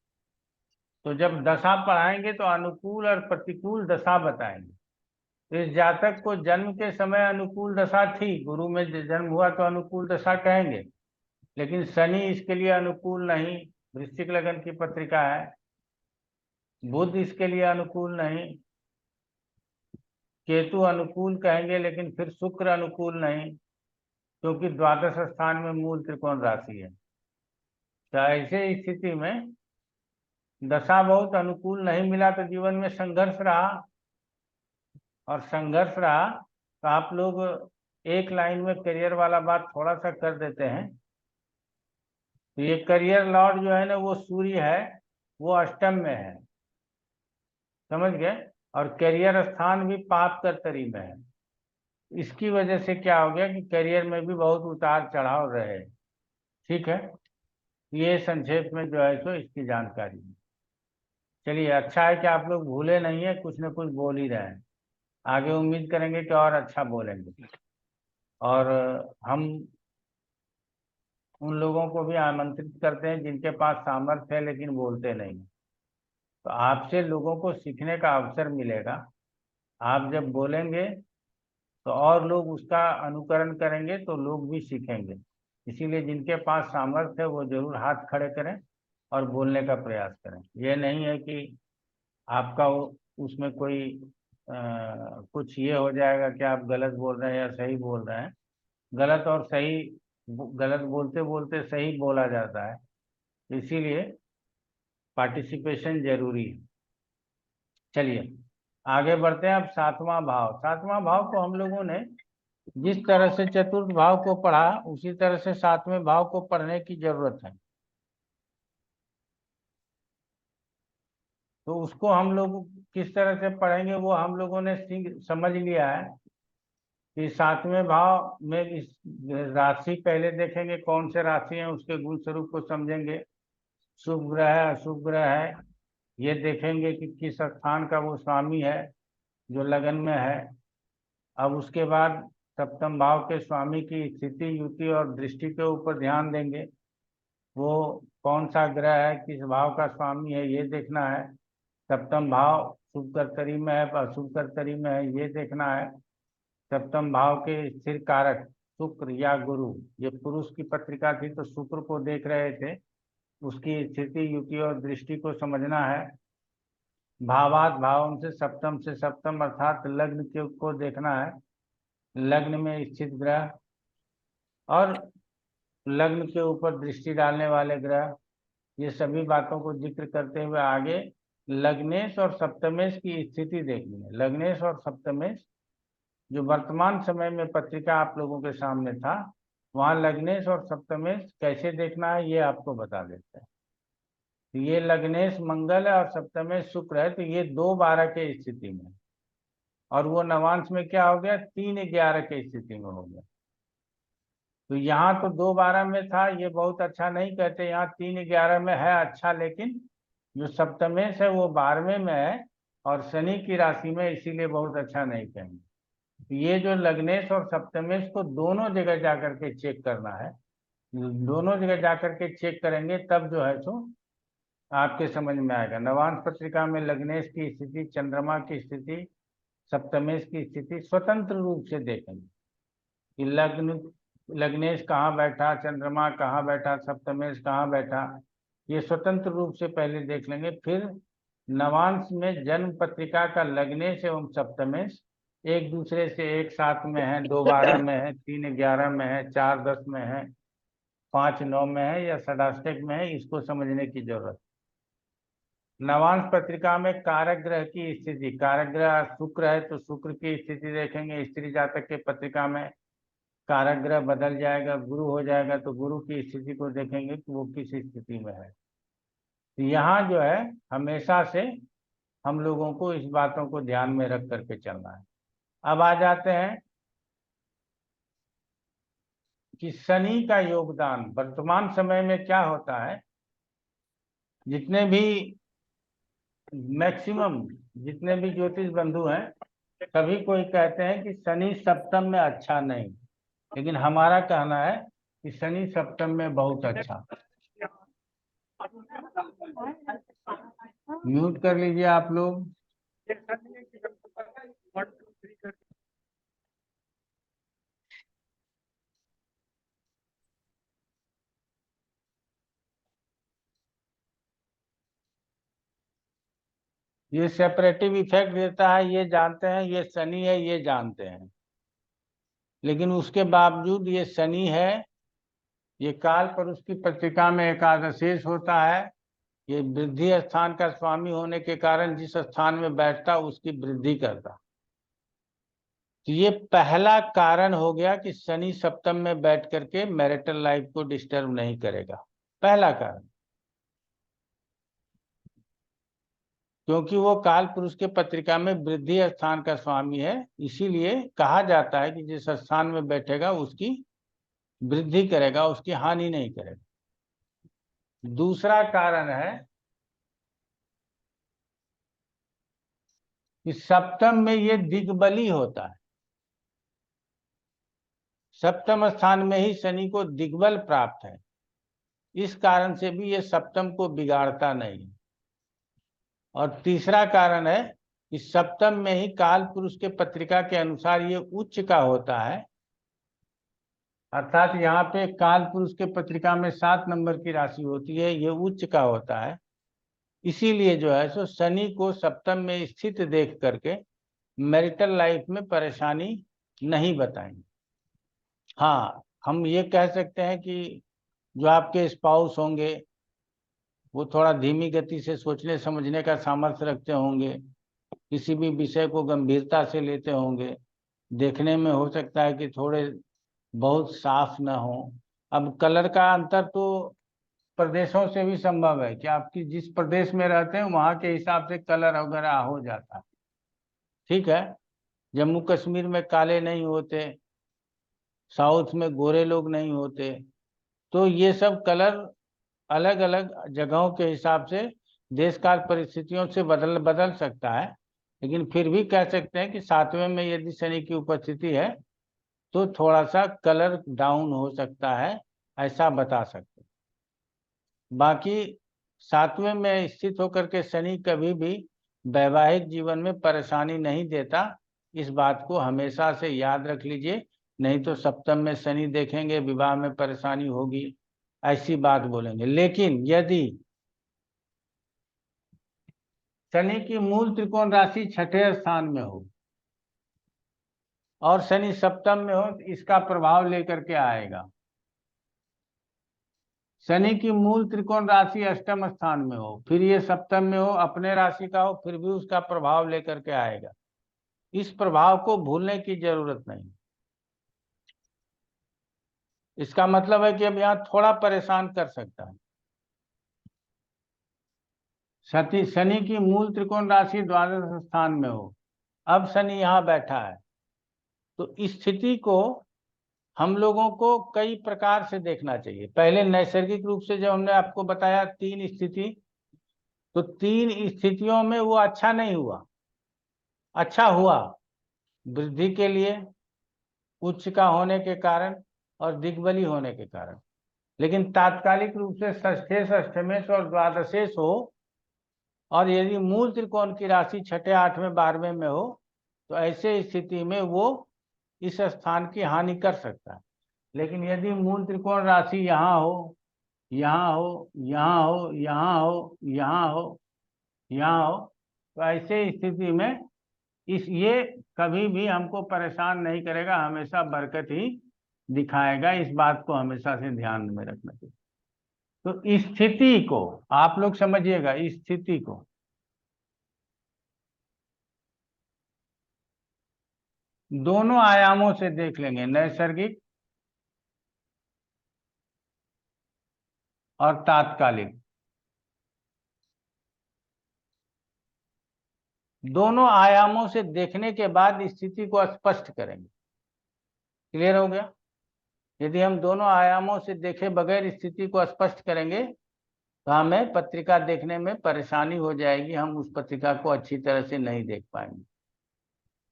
तो जब दशा पढ़ाएंगे तो अनुकूल और प्रतिकूल दशा बताएंगे। तो इस जातक को जन्म के समय अनुकूल दशा थी, गुरु में जन्म हुआ तो अनुकूल दशा कहेंगे, लेकिन शनि इसके लिए अनुकूल नहीं, वृश्चिक लगन की पत्रिका है। बुध इसके लिए अनुकूल नहीं, केतु अनुकूल कहेंगे, लेकिन फिर शुक्र अनुकूल नहीं, क्योंकि द्वादश स्थान में मूल त्रिकोण राशि है। तो ऐसे स्थिति में दशा बहुत अनुकूल नहीं मिला तो जीवन में संघर्ष रहा, और संघर्ष रहा तो आप लोग एक लाइन में करियर वाला बात थोड़ा सा कर देते हैं। तो ये करियर लॉर्ड जो है ना, वो सूर्य है, वो अष्टम में है, समझ गए, और करियर स्थान भी पाप कर्तरी में है। इसकी वजह से क्या हो गया कि करियर में भी बहुत उतार चढ़ाव रहे। ठीक है, ये संक्षेप में जो है तो इसकी जानकारी है। चलिए, अच्छा है कि आप लोग भूले नहीं है, कुछ न कुछ बोल ही रहे हैं। आगे उम्मीद करेंगे कि और अच्छा बोलेंगे, और हम उन लोगों को भी आमंत्रित करते हैं जिनके पास सामर्थ्य है लेकिन बोलते नहीं। तो आपसे लोगों को सीखने का अवसर मिलेगा। आप जब बोलेंगे तो और लोग उसका अनुकरण करेंगे, तो लोग भी सीखेंगे। इसीलिए जिनके पास सामर्थ्य है वो जरूर हाथ खड़े करें और बोलने का प्रयास करें। ये नहीं है कि आपका उसमें कोई कुछ ये हो जाएगा कि आप गलत बोल रहे हैं या सही बोल रहे हैं। गलत और सही, गलत बोलते बोलते सही बोला जाता है, इसीलिए पार्टिसिपेशन जरूरी है। चलिए, आगे बढ़ते हैं। अब सातवां भाव। सातवां भाव को हम लोगों ने जिस तरह से चतुर्थ भाव को पढ़ा उसी तरह से सातवें भाव को पढ़ने की जरूरत है। तो उसको हम लोग किस तरह से पढ़ेंगे वो हम लोगों ने समझ लिया है कि सातवें भाव में इस राशि पहले देखेंगे, कौन से राशि है उसके गुण स्वरूप को समझेंगे। शुभ ग्रह है, अशुभ ग्रह है, ये देखेंगे कि किस स्थान का वो स्वामी है जो लगन में है। अब उसके बाद सप्तम भाव के स्वामी की स्थिति, युति और दृष्टि के ऊपर ध्यान देंगे। वो कौन सा ग्रह है, किस भाव का स्वामी है, ये देखना है। सप्तम भाव शुभ कर्तरी में है, अशुभ कर्तरी में है, ये देखना है। सप्तम भाव के स्थिर कारक शुक्र या गुरु, ये पुरुष की पत्रिका थी तो शुक्र को देख रहे थे, उसकी स्थिति, युति और दृष्टि को समझना है। भावात भाव से सप्तम अर्थात लग्न को देखना है। लग्न में स्थित ग्रह और लग्न के ऊपर दृष्टि डालने वाले ग्रह, ये सभी बातों को जिक्र करते हुए आगे लग्नेश और सप्तमेश की स्थिति देखनी है। लग्नेश और सप्तमेश जो वर्तमान समय में पत्रिका आप लोगों के सामने था, वहां लग्नेश और सप्तमेश कैसे देखना है ये आपको बता देते हैं। तो ये लग्नेश मंगल है और सप्तमेश शुक्र है, तो ये 2-12 के स्थिति में, और वो नवांश में क्या हो गया, 3-11 के स्थिति में हो गया। तो यहाँ तो 2-12 में था, ये बहुत अच्छा नहीं कहते, यहाँ 3-11 में है अच्छा, लेकिन जो सप्तमेश है वो 12वें में है और शनि की राशि में, इसीलिए बहुत अच्छा नहीं कहेंगे। तो ये जो लग्नेश और सप्तमेश को दोनों जगह जाकर के चेक करना है। दोनों जगह जाकर के चेक करेंगे तब जो है सो आपके समझ में आएगा। नवांश पत्रिका में लग्नेश की स्थिति, चंद्रमा की स्थिति, सप्तमेश की स्थिति स्वतंत्र रूप से देखेंगे कि लग्नेश कहाँ बैठा, चंद्रमा कहाँ बैठा, सप्तमेश कहाँ बैठा, ये स्वतंत्र रूप से पहले देख लेंगे। फिर नवांश में जन्म पत्रिका का लग्नेश एवं सप्तमेश एक दूसरे से एक साथ में है, 2-12 में है, 3-11 में है, 4-10 में है, 5-9 में है या षडाष्टक में है, इसको समझने की जरूरत। नवांश पत्रिका में कारक ग्रह की स्थिति, कारक ग्रह शुक्र है तो शुक्र की स्थिति देखेंगे। स्त्री जातक के पत्रिका में कारक ग्रह बदल जाएगा, गुरु हो जाएगा, तो गुरु की स्थिति को देखेंगे कि वो किस स्थिति में है। तो यहाँ जो है हमेशा से हम लोगों को इस बातों को ध्यान में रख करके चलना है। अब आ जाते हैं कि शनि का योगदान वर्तमान समय में क्या होता है। जितने भी मैक्सिमम जितने भी ज्योतिष बंधु हैं, सभी कोई कहते हैं कि शनि सप्तम में अच्छा नहीं, लेकिन हमारा कहना है कि शनि सप्तम में बहुत अच्छा। म्यूट कर लीजिए आप लोग। ये सेपरेटिव इफेक्ट देता है, ये जानते हैं, ये शनि है, ये जानते हैं, लेकिन उसके बावजूद ये शनि है, ये काल पर उसकी पत्रिका में एकादशेष होता है। ये वृद्धि स्थान का स्वामी होने के कारण जिस स्थान में बैठता उसकी वृद्धि करता। तो ये पहला कारण हो गया कि शनि सप्तम में बैठ करके मैरिटल लाइफ को डिस्टर्ब नहीं करेगा, पहला कारण, क्योंकि वो काल पुरुष के पत्रिका में वृद्धि स्थान का स्वामी है। इसीलिए कहा जाता है कि जिस स्थान में बैठेगा उसकी वृद्धि करेगा, उसकी हानि नहीं करेगा। दूसरा कारण है कि सप्तम में ये दिग्बली होता है। सप्तम स्थान में ही शनि को दिग्बल प्राप्त है, इस कारण से भी ये सप्तम को बिगाड़ता नहीं। और तीसरा कारण है कि सप्तम में ही काल पुरुष के पत्रिका के अनुसार ये उच्च का होता है, अर्थात यहाँ पे काल पुरुष के पत्रिका में 7 नंबर की राशि होती है, ये उच्च का होता है। इसीलिए जो है सो शनि को सप्तम में स्थित देख करके मैरिटल लाइफ में परेशानी नहीं बताएंगे। हाँ, हम ये कह सकते हैं कि जो आपके स्पाउस होंगे वो थोड़ा धीमी गति से सोचने समझने का सामर्थ्य रखते होंगे, किसी भी विषय को गंभीरता से लेते होंगे, देखने में हो सकता है कि थोड़े बहुत साफ न हो। अब कलर का अंतर तो प्रदेशों से भी संभव है कि आपकी जिस प्रदेश में रहते हैं वहां के हिसाब से कलर वगैरह हो जाता है, ठीक है। जम्मू कश्मीर में काले नहीं होते, साउथ में गोरे लोग नहीं होते, तो ये सब कलर अलग अलग जगहों के हिसाब से देश काल परिस्थितियों से बदल सकता है। लेकिन फिर भी कह सकते हैं कि 7वें में यदि शनि की उपस्थिति है तो थोड़ा सा कलर डाउन हो सकता है, ऐसा बता सकते हैं। बाकी 7वें में स्थित होकर के शनि कभी भी वैवाहिक जीवन में परेशानी नहीं देता, इस बात को हमेशा से याद रख लीजिए। नहीं तो सप्तम में शनि देखेंगे विवाह में परेशानी होगी, ऐसी बात बोलेंगे। लेकिन यदि शनि की मूल त्रिकोण राशि 6ठे स्थान में हो और शनि सप्तम में हो तो इसका प्रभाव लेकर के आएगा। शनि की मूल त्रिकोण राशि 8वें स्थान में हो, फिर ये सप्तम में हो, अपने राशि का हो, फिर भी उसका प्रभाव लेकर के आएगा। इस प्रभाव को भूलने की जरूरत नहीं। इसका मतलब है कि अब यहाँ थोड़ा परेशान कर सकता है। शनि की मूल त्रिकोण राशि 12वें स्थान में हो, अब शनि यहाँ बैठा है, तो इस स्थिति को हम लोगों को कई प्रकार से देखना चाहिए। पहले नैसर्गिक रूप से जब हमने आपको बताया 3 स्थिति, तो 3 स्थितियों में वो अच्छा नहीं हुआ। अच्छा हुआ वृद्धि के लिए, उच्च का होने के कारण और दिग्बली होने के कारण। लेकिन तात्कालिक रूप से षष्ठेश, अष्टमेश और द्वादशेश हो और यदि मूल त्रिकोण की राशि 6ठे, 8वें, 12वें में हो तो ऐसे स्थिति में वो इस स्थान की हानि कर सकता है। लेकिन यदि मूल त्रिकोण राशि यहाँ हो, यहाँ हो, यहाँ हो, यहाँ हो, यहाँ हो, यहाँ हो, तो ऐसे स्थिति में ये कभी भी हमको परेशान नहीं करेगा, हमेशा बरकत ही दिखाएगा। इस बात को हमेशा से ध्यान में रखना चाहिए। तो इस स्थिति को आप लोग समझिएगा, इस स्थिति को दोनों आयामों से देख लेंगे, नैसर्गिक और तात्कालिक। दोनों आयामों से देखने के बाद स्थिति को स्पष्ट करेंगे। क्लियर हो गया? यदि हम दोनों आयामों से देखे बगैर स्थिति को स्पष्ट करेंगे तो हमें पत्रिका देखने में परेशानी हो जाएगी, हम उस पत्रिका को अच्छी तरह से नहीं देख पाएंगे।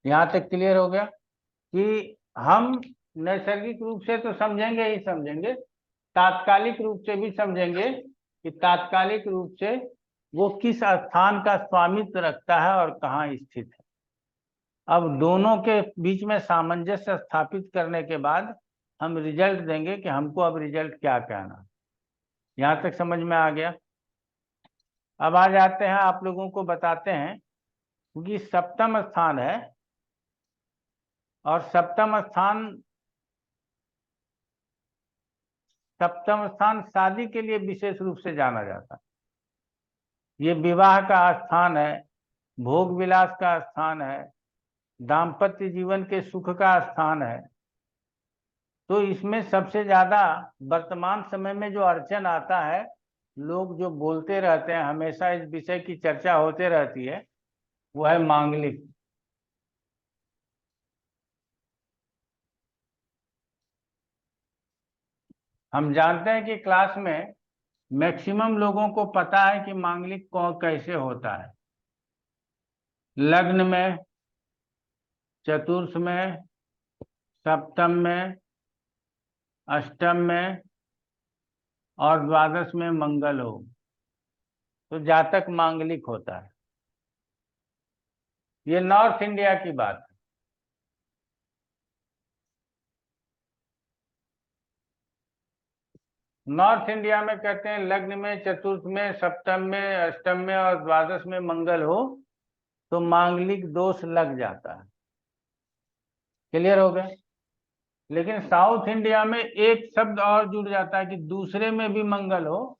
यहाँ तक क्लियर हो गया कि हम नैसर्गिक रूप से तो समझेंगे ही समझेंगे, तात्कालिक रूप से भी समझेंगे कि तात्कालिक रूप से वो किस स्थान का स्वामित्व रखता है और कहाँ स्थित है। अब दोनों के बीच में सामंजस्य स्थापित करने के बाद हम रिजल्ट देंगे कि हमको अब रिजल्ट क्या कहना। यहाँ तक समझ में आ गया? अब आ जाते हैं, आप लोगों को बताते हैं, क्योंकि सप्तम स्थान है और सप्तम स्थान शादी के लिए विशेष रूप से जाना जाता है। ये विवाह का स्थान है, भोग विलास का स्थान है, दाम्पत्य जीवन के सुख का स्थान है। तो इसमें सबसे ज्यादा वर्तमान समय में जो अड़चन आता है, लोग जो बोलते रहते हैं, हमेशा इस विषय की चर्चा होते रहती है, वो है मांगलिक। हम जानते हैं कि क्लास में मैक्सिमम लोगों को पता है कि मांगलिक कैसे होता है। लग्न में, चतुर्थ में, सप्तम में, अष्टम में और द्वादश में मंगल हो तो जातक मांगलिक होता है। ये नॉर्थ इंडिया की बात है। नॉर्थ इंडिया में कहते हैं लग्न में, चतुर्थ में, सप्तम में, अष्टम में और द्वादश में मंगल हो तो मांगलिक दोष लग जाता है। क्लियर हो गया? लेकिन साउथ इंडिया में एक शब्द और जुड़ जाता है कि दूसरे में भी मंगल हो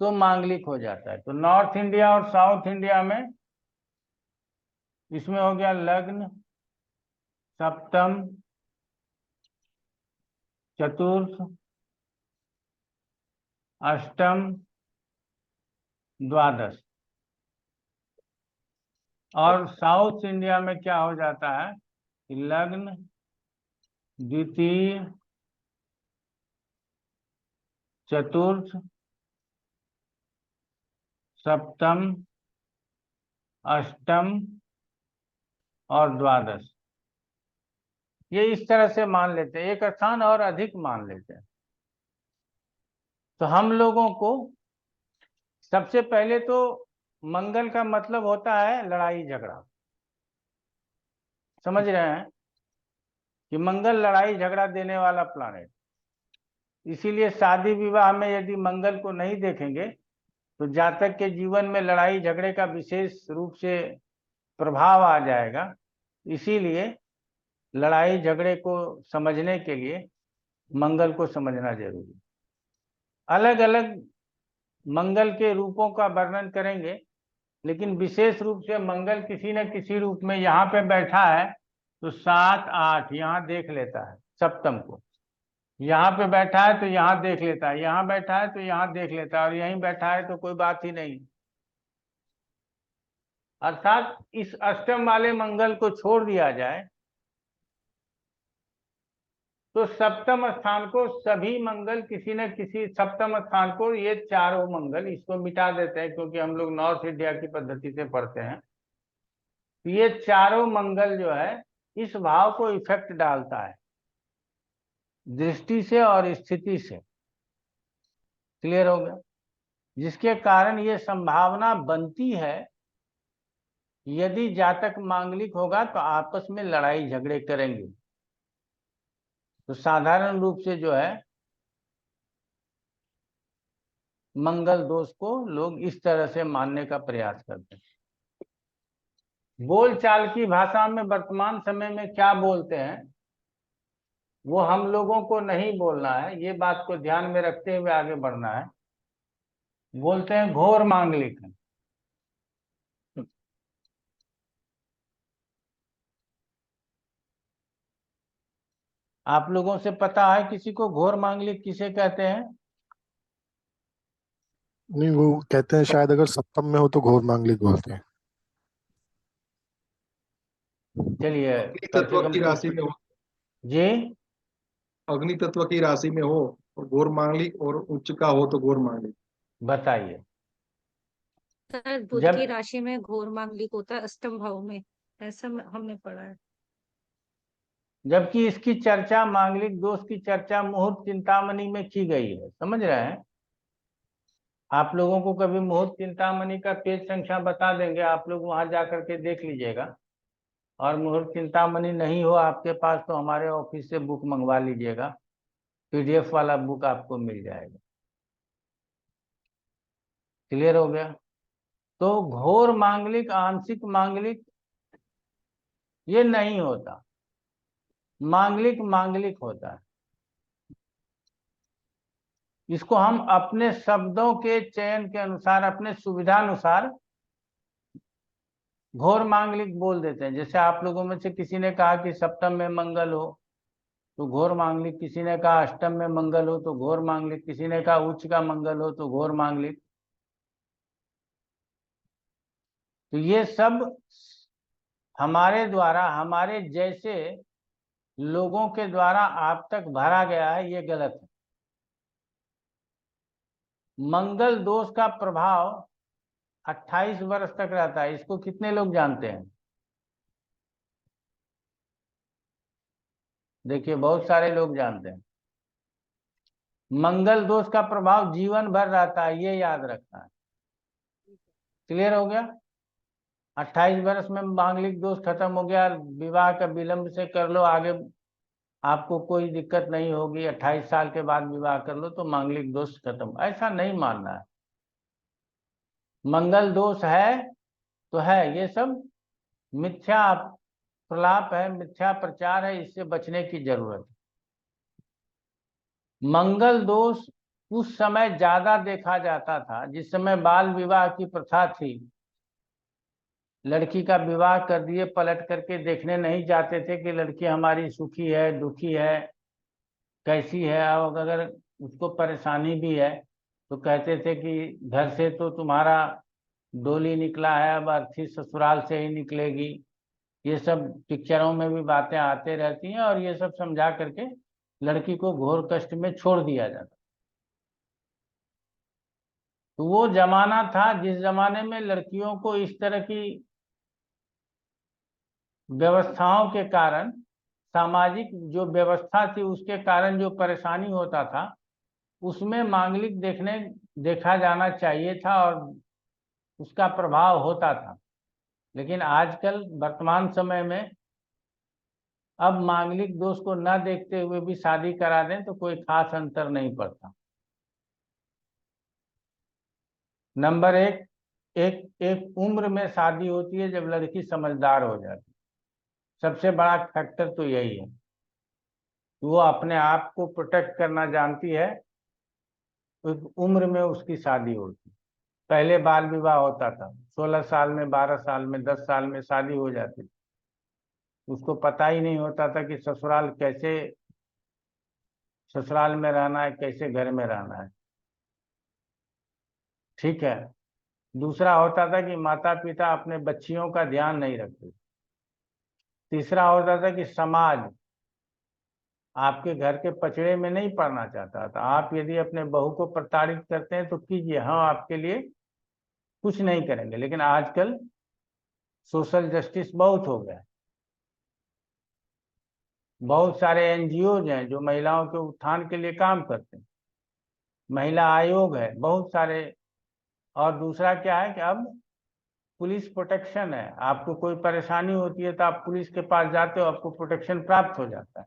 तो मांगलिक हो जाता है। तो नॉर्थ इंडिया और साउथ इंडिया में इसमें हो गया लग्न, सप्तम, चतुर्थ, अष्टम, द्वादश। और साउथ इंडिया में क्या हो जाता है कि लग्न, द्वितीय, चतुर्थ, सप्तम, अष्टम और द्वादश। ये इस तरह से मान लेते हैं, एक स्थान और अधिक मान लेते हैं। तो हम लोगों को सबसे पहले तो मंगल का मतलब होता है लड़ाई झगड़ा, समझ रहे हैं कि मंगल लड़ाई झगड़ा देने वाला प्लैनेट। इसीलिए शादी विवाह में यदि मंगल को नहीं देखेंगे तो जातक के जीवन में लड़ाई झगड़े का विशेष रूप से प्रभाव आ जाएगा। इसीलिए लड़ाई झगड़े को समझने के लिए मंगल को समझना जरूरी है। अलग अलग मंगल के रूपों का वर्णन करेंगे, लेकिन विशेष रूप से मंगल किसी न किसी रूप में यहाँ पे बैठा है तो 7, 8 यहाँ देख लेता है सप्तम को, यहाँ पे बैठा है तो यहाँ देख लेता है, यहाँ बैठा है तो यहाँ देख लेता है, और यहीं बैठा है तो कोई बात ही नहीं। अर्थात इस अष्टम वाले मंगल को छोड़ दिया जाए तो सप्तम स्थान को सभी मंगल किसी न किसी सप्तम स्थान को, ये चारों मंगल, इसको मिटा देते हैं क्योंकि हम लोग नॉर्थ इंडिया की पद्धति से पढ़ते हैं। ये चारों मंगल जो है इस भाव को इफेक्ट डालता है दृष्टि से और स्थिति से। क्लियर हो गया? जिसके कारण ये संभावना बनती है यदि जातक मांगलिक होगा तो आपस में लड़ाई झगड़े करेंगे। तो साधारण रूप से जो है मंगल दोष को लोग इस तरह से मानने का प्रयास करते हैं। बोलचाल की भाषा में वर्तमान समय में क्या बोलते हैं वो हम लोगों को नहीं बोलना है, ये बात को ध्यान में रखते हुए आगे बढ़ना है। बोलते हैं घोर मांगलिक है। आप लोगों से पता है किसी को घोर मांगलिक किसे कहते हैं? नहीं, वो कहते हैं शायद अगर सप्तम में हो तो घोर मांगलिक बोलते हैं। चलिए अग्नि तत्व की राशि में हो, जी, अग्नि तत्व की राशि में हो और घोर मांगलिक, और उच्च का हो तो घोर मांगलिक। बताइए। सर बुध जब की राशि में घोर मांगलिक होता है अष्टम भाव में, ऐसा हमने पढ़ा है। जबकि इसकी चर्चा, मांगलिक दोष की चर्चा मुहूर्त चिंतामणि में की गई है, समझ रहे हैं? आप लोगों को कभी मुहूर्त चिंतामणि का पेज संख्या बता देंगे, आप लोग वहां जाकर के देख लीजिएगा। और मुहूर्त चिंतामणि नहीं हो आपके पास तो हमारे ऑफिस से बुक मंगवा लीजिएगा, PDF वाला बुक आपको मिल जाएगा। क्लियर हो गया? तो घोर मांगलिक, आंशिक मांगलिक ये नहीं होता, मांगलिक मांगलिक होता है। इसको हम अपने शब्दों के चयन के अनुसार, अपने सुविधानुसार घोर मांगलिक बोल देते हैं। जैसे आप लोगों में से किसी ने कहा कि सप्तम में मंगल हो तो घोर मांगलिक, किसी ने कहा अष्टम में मंगल हो तो घोर मांगलिक, किसी ने कहा उच्च का मंगल हो तो घोर मांगलिक। तो ये सब हमारे द्वारा, हमारे जैसे लोगों के द्वारा आप तक भरा गया है, ये गलत है। मंगल दोष का प्रभाव 28 वर्ष तक रहता है। इसको कितने लोग जानते हैं? देखिए बहुत सारे लोग जानते हैं। मंगल दोष का प्रभाव जीवन भर रहता है, ये याद रखना है। क्लियर हो गया? 28 वर्ष में मांगलिक दोष खत्म हो गया, विवाह का विलंब से कर लो, आगे आपको कोई दिक्कत नहीं होगी, 28 साल के बाद विवाह कर लो तो मांगलिक दोष खत्म, ऐसा नहीं मानना है। मंगल दोष है तो है, ये सब मिथ्या प्रलाप है, मिथ्या प्रचार है, इससे बचने की जरूरत है। मंगल दोष उस समय ज्यादा देखा जाता था। जिस समय बाल विवाह की प्रथा थी, लड़की का विवाह कर दिए, पलट करके देखने नहीं जाते थे कि लड़की हमारी सुखी है, दुखी है, कैसी है। अब अगर उसको परेशानी भी है तो कहते थे कि घर से तो तुम्हारा डोली निकला है, अब अर्थी ससुराल से ही निकलेगी। ये सब पिक्चरों में भी बातें आते रहती हैं, और ये सब समझा करके लड़की को घोर कष्ट में छोड़ दिया जाता। तो वो जमाना था जिस जमाने में लड़कियों को इस तरह की व्यवस्थाओं के कारण, सामाजिक जो व्यवस्था थी उसके कारण जो परेशानी होता था, उसमें मांगलिक देखा जाना चाहिए था और उसका प्रभाव होता था। लेकिन आजकल वर्तमान समय में अब मांगलिक दोष को न देखते हुए भी शादी करा दें तो कोई खास अंतर नहीं पड़ता। नंबर एक, एक उम्र में शादी होती है जब लड़की समझदार हो जाती है। सबसे बड़ा फैक्टर तो यही है, वो अपने आप को प्रोटेक्ट करना जानती है। उस उम्र में उसकी शादी होती। पहले बाल विवाह होता था, 16 साल में, 12 साल में, 10 साल में शादी हो जाती थी। उसको पता ही नहीं होता था कि ससुराल में रहना है, कैसे घर में रहना है। ठीक है। दूसरा होता था कि माता पिता अपने बच्चियों का ध्यान नहीं रखते। तीसरा होता था कि समाज आपके घर के पचड़े में नहीं पड़ना चाहता था। आप यदि अपने बहू को प्रताड़ित करते हैं तो कीजिए, हम आपके लिए कुछ नहीं करेंगे। लेकिन आजकल सोशल जस्टिस बहुत हो गया। बहुत सारे एनजीओज हैं जो महिलाओं के उत्थान के लिए काम करते हैं, महिला आयोग है, बहुत सारे। और दूसरा क्या है कि अब पुलिस प्रोटेक्शन है। आपको कोई परेशानी होती है तो आप पुलिस के पास जाते हो, आपको प्रोटेक्शन प्राप्त हो जाता है।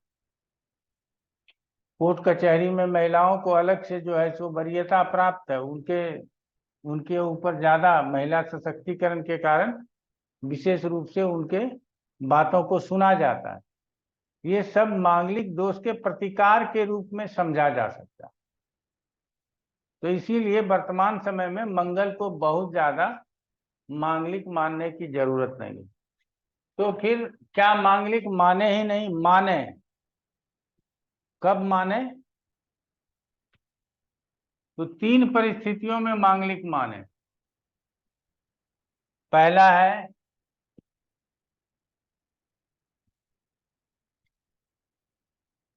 कोर्ट कचहरी में महिलाओं को अलग से जो है सो वरीयता प्राप्त है। उनके ऊपर ज्यादा महिला सशक्तिकरण के कारण विशेष रूप से उनके बातों को सुना जाता है। ये सब मांगलिक दोष के प्रतिकार के रूप में समझा जा सकता है। तो इसीलिए वर्तमान समय में मंगल को बहुत ज्यादा मांगलिक मानने की जरूरत नहीं। तो फिर क्या मांगलिक माने ही नहीं? माने। कब माने? तो 3 परिस्थितियों में मांगलिक माने। पहला है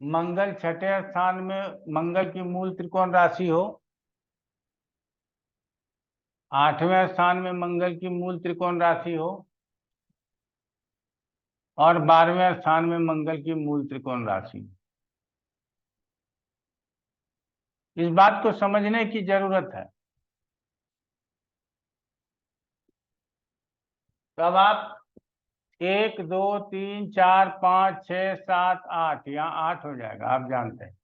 मंगल छठे स्थान में, मंगल की मूल त्रिकोण राशि हो। 8वें स्थान में मंगल की मूल त्रिकोण राशि हो और 12वें स्थान में मंगल की मूल त्रिकोण राशि। इस बात को समझने की जरूरत है। तब आप 1 2 3 4 5 6 7 8, यहाँ 8 हो जाएगा, आप जानते हैं।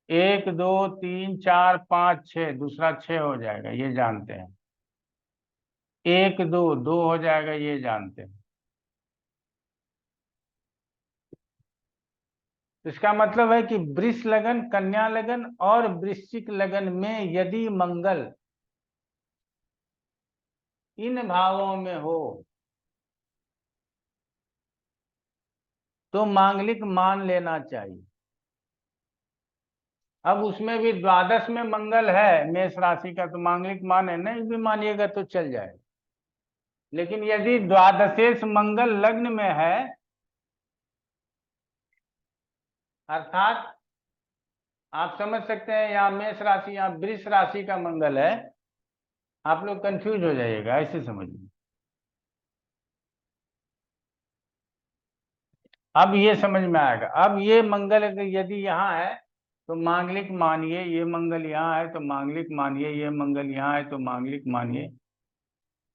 1 2 3 4 5 6, दूसरा 6 हो जाएगा, ये जानते हैं। 1 2 2 हो जाएगा, ये जानते हैं। इसका मतलब है कि वृष लगन, कन्या लगन और वृश्चिक लगन में यदि मंगल इन भावों में हो तो मांगलिक मान लेना चाहिए। अब उसमें भी द्वादश में मंगल है मेष राशि का, तो मांगलिक माने, नहीं भी मानिएगा तो चल जाएगा। लेकिन यदि द्वादशेश मंगल लग्न में है, अर्थात आप समझ सकते हैं यहाँ मेष राशि, यहाँ वृष राशि का मंगल है, आप लोग कंफ्यूज हो जाइएगा, ऐसे समझिए। अब ये समझ में आएगा। अब ये मंगल यदि यहाँ है तो मांगलिक मानिए, ये मंगल यहाँ है तो मांगलिक मानिए, ये मंगल यहाँ है तो मांगलिक मानिए।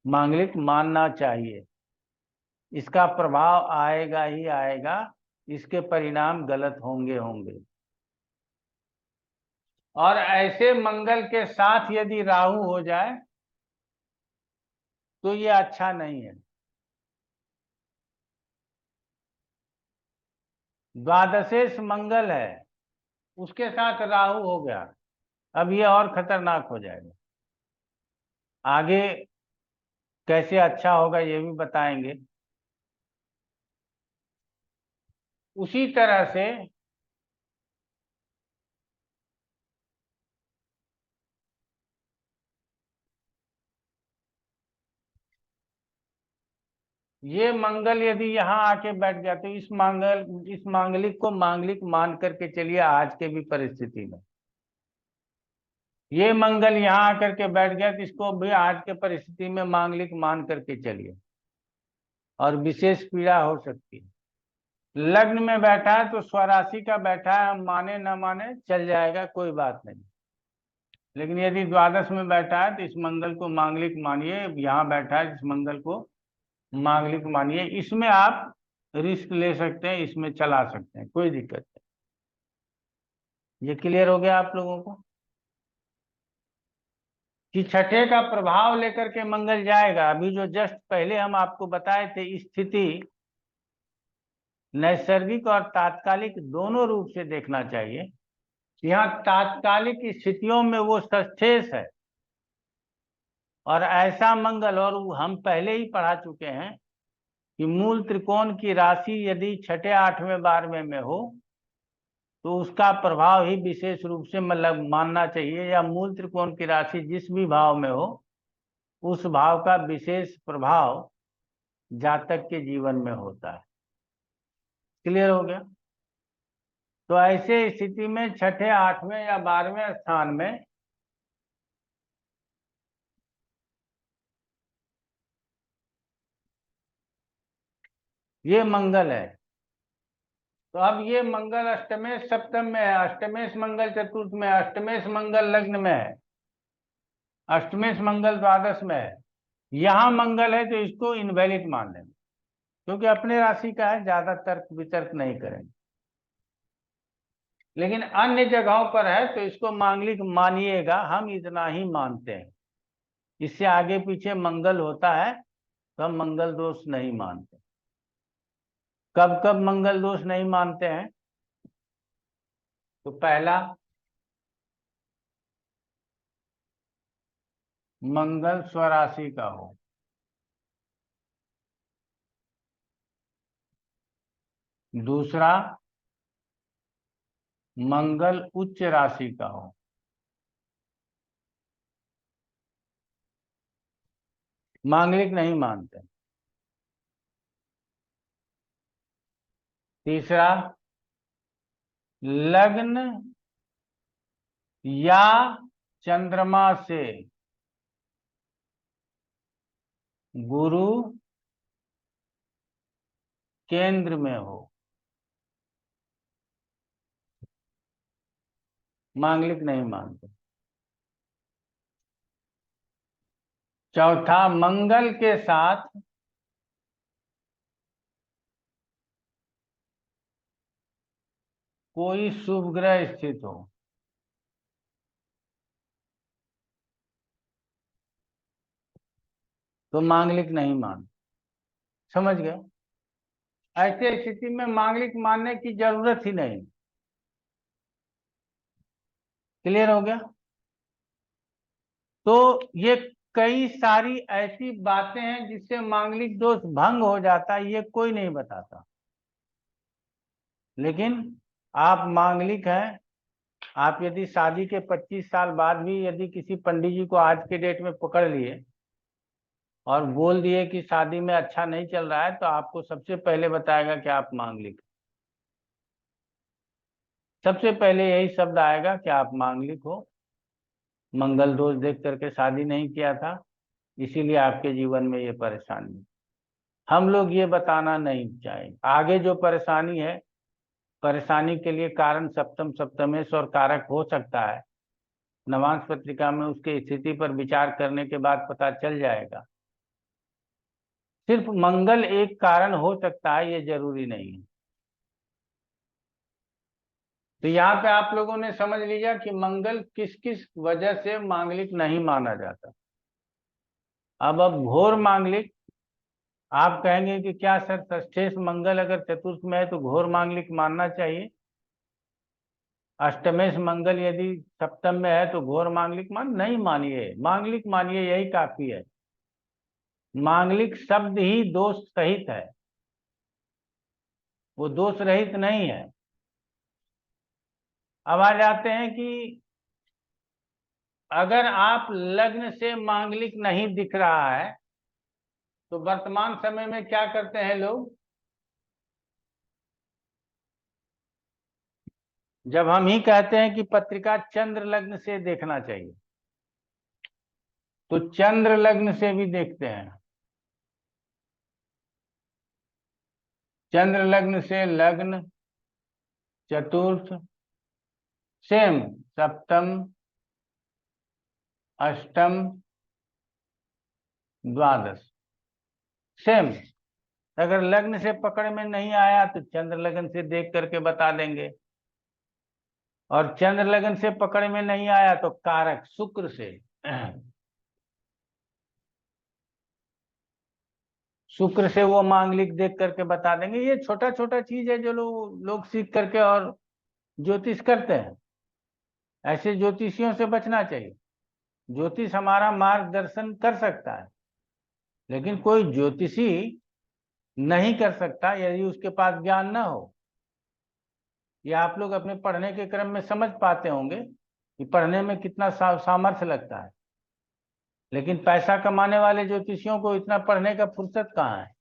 मांगलिक मानना चाहिए, इसका प्रभाव आएगा ही आएगा, इसके परिणाम गलत होंगे। और ऐसे मंगल के साथ यदि राहु हो जाए तो ये अच्छा नहीं है। द्वादशेश मंगल है, उसके साथ राहु हो गया, अब ये और खतरनाक हो जाएगा। आगे कैसे अच्छा होगा ये भी बताएंगे। उसी तरह से ये मंगल यदि यहाँ आके बैठ गया तो इस मांगलिक को मांगलिक मान करके चलिए आज के भी परिस्थिति में। ये मंगल यहाँ आकर के बैठ गया तो इसको भी आज के परिस्थिति में मांगलिक मान करके चलिए, और विशेष पीड़ा हो सकती है। लग्न में बैठा है तो स्वराशि का बैठा है, हम माने न माने चल जाएगा, कोई बात नहीं। लेकिन यदि द्वादश में बैठा है तो इस मंगल को मांगलिक मानिए, यहाँ बैठा है इस मंगल को मांगलिक मानिए। इसमें आप रिस्क ले सकते हैं, इसमें चला सकते हैं, कोई दिक्कत नहीं। ये क्लियर हो गया आप लोगों को कि छठे का प्रभाव लेकर के मंगल जाएगा। अभी जो जस्ट पहले हम आपको बताए थे, स्थिति नैसर्गिक और तात्कालिक दोनों रूप से देखना चाहिए। यहाँ तात्कालिक स्थितियों में वो सस्तेश है, और ऐसा मंगल, और हम पहले ही पढ़ा चुके हैं कि मूल त्रिकोण की राशि यदि छठे 8वें 12वें में हो तो उसका प्रभाव ही विशेष रूप से मतलब मानना चाहिए, या मूल त्रिकोण की राशि जिस भी भाव में हो उस भाव का विशेष प्रभाव जातक के जीवन में होता है। क्लियर हो गया? तो ऐसे स्थिति में छठे 8वें या 12वें स्थान में ये मंगल है। तो अब ये मंगल अष्टमेश सप्तम में है, अष्टमेश मंगल चतुर्थ में है, अष्टमेश मंगल लग्न में है, अष्टमेश मंगल द्वादश में है। यहाँ मंगल है तो इसको इनवैलिड मान लेंगे, क्योंकि अपने राशि का है, ज्यादा तर्क वितर्क नहीं करेंगे। लेकिन अन्य जगहों पर है तो इसको मांगलिक मानिएगा, हम इतना ही मानते हैं। इससे आगे पीछे मंगल होता है तो हम मंगल दोष नहीं मानते। कब कब मंगल दोष नहीं मानते हैं? तो पहला, मंगल स्वराशि का हो। दूसरा, मंगल उच्च राशि का हो। मांगलिक नहीं मानते। तीसरा, लग्न या चंद्रमा से गुरु केंद्र में हो, मांगलिक नहीं मानते। चौथा, मंगल के साथ कोई शुभ ग्रह स्थित हो, तो मांगलिक नहीं मानते। समझ गए? ऐसे स्थिति में मांगलिक मानने की जरूरत ही नहीं। क्लियर हो गया? तो ये कई सारी ऐसी बातें हैं जिससे मांगलिक दोष भंग हो जाता है, ये कोई नहीं बताता। लेकिन आप मांगलिक हैं, आप यदि शादी के 25 साल बाद भी यदि किसी पंडित जी को आज के डेट में पकड़ लिए और बोल दिए कि शादी में अच्छा नहीं चल रहा है, तो आपको सबसे पहले बताएगा कि आप मांगलिक। सबसे पहले यही शब्द आएगा कि आप मांगलिक हो, मंगल दोष देख करके शादी नहीं किया था, इसीलिए आपके जीवन में ये परेशानी। हम लोग ये बताना नहीं चाहेंगे। आगे जो परेशानी है, परेशानी के लिए कारण सप्तम सप्तमेश और कारक हो सकता है। नवांश पत्रिका में उसके स्थिति पर विचार करने के बाद पता चल जाएगा। सिर्फ मंगल एक कारण हो सकता है, ये जरूरी नहीं है। तो यहाँ पे आप लोगों ने समझ लिया कि मंगल किस किस वजह से मांगलिक नहीं माना जाता। अब घोर मांगलिक, आप कहेंगे कि क्या सर षष्ठेश मंगल अगर चतुर्थ में है तो घोर मांगलिक मानना चाहिए? अष्टमेश मंगल यदि सप्तम में है तो घोर मांगलिक नहीं मानिए, मांगलिक मानिए, यही काफी है। मांगलिक शब्द ही दोष सहित है, वो दोष रहित नहीं है। अब आ जाते हैं कि अगर आप लग्न से मांगलिक नहीं दिख रहा है तो वर्तमान समय में क्या करते हैं लोग? जब हम ही कहते हैं कि पत्रिका चंद्र लग्न से देखना चाहिए तो चंद्र लग्न से भी देखते हैं। चंद्र लग्न से लग्न, चतुर्थ, सेम, सप्तम, अष्टम, द्वादश, सेम। अगर लग्न से पकड़ में नहीं आया तो चंद्र लग्न से देख करके बता देंगे, और चंद्र लग्न से पकड़ में नहीं आया तो कारक शुक्र से, शुक्र से वो मांगलिक देख करके बता देंगे। ये छोटा छोटा चीज है जो लोग सीख करके और ज्योतिष करते हैं। ऐसे ज्योतिषियों से बचना चाहिए। ज्योतिष हमारा मार्गदर्शन कर सकता है, लेकिन कोई ज्योतिषी नहीं कर सकता यदि उसके पास ज्ञान ना हो। या आप लोग अपने पढ़ने के क्रम में समझ पाते होंगे कि पढ़ने में कितना सामर्थ्य लगता है, लेकिन पैसा कमाने वाले ज्योतिषियों को इतना पढ़ने का फुर्सत कहाँ है।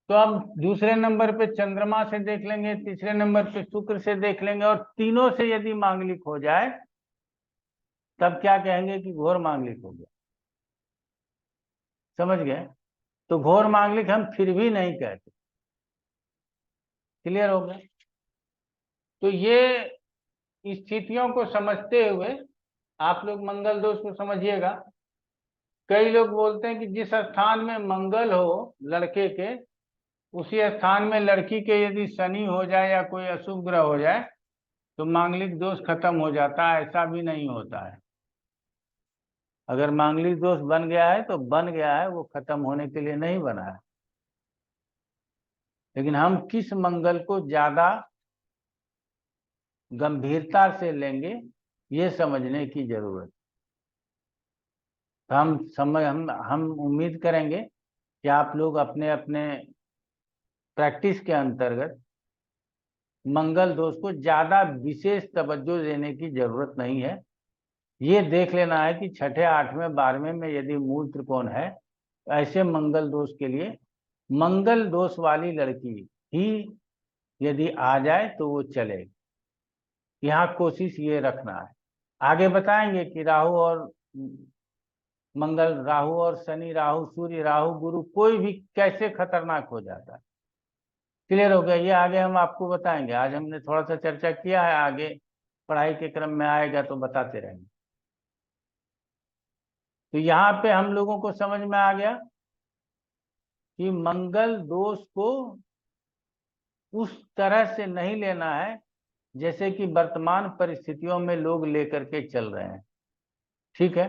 तो अब दूसरे नंबर पे चंद्रमा से देख लेंगे, तीसरे नंबर पे शुक्र से देख लेंगे, और तीनों से यदि मांगलिक हो जाए तब क्या कहेंगे कि घोर मांगलिक हो गया। समझ गए? तो घोर मांगलिक हम फिर भी नहीं कहते। क्लियर हो गया? तो ये स्थितियों को समझते हुए आप लोग मंगल दोष को समझिएगा। कई लोग बोलते हैं कि जिस स्थान में मंगल हो लड़के के, उसी स्थान में लड़की के यदि शनि हो जाए या कोई अशुभ ग्रह हो जाए तो मांगलिक दोष खत्म हो जाता है। ऐसा भी नहीं होता है। अगर मांगलिक दोष बन गया है तो बन गया है, वो खत्म होने के लिए नहीं बना है। लेकिन हम किस मंगल को ज्यादा गंभीरता से लेंगे ये समझने की जरूरत। तो हम उम्मीद करेंगे कि आप लोग अपने अपने प्रैक्टिस के अंतर्गत मंगल दोष को ज्यादा विशेष तवज्जो देने की जरूरत नहीं है। ये देख लेना है कि छठे, आठवें, 12वें में यदि मूल त्रिकोण है तो ऐसे मंगल दोष के लिए मंगल दोष वाली लड़की ही यदि आ जाए तो वो चलेगी। यहाँ कोशिश ये रखना है। आगे बताएंगे कि राहु और मंगल, राहु और शनि, राहु सूर्य, राहु गुरु, कोई भी कैसे खतरनाक हो जाता है। क्लियर हो गया? ये आगे हम आपको बताएंगे। आज हमने थोड़ा सा चर्चा किया है, आगे पढ़ाई के क्रम में आएगा तो बताते रहेंगे। तो यहाँ पे हम लोगों को समझ में आ गया कि मंगल दोष को उस तरह से नहीं लेना है जैसे कि वर्तमान परिस्थितियों में लोग लेकर के चल रहे हैं। ठीक है?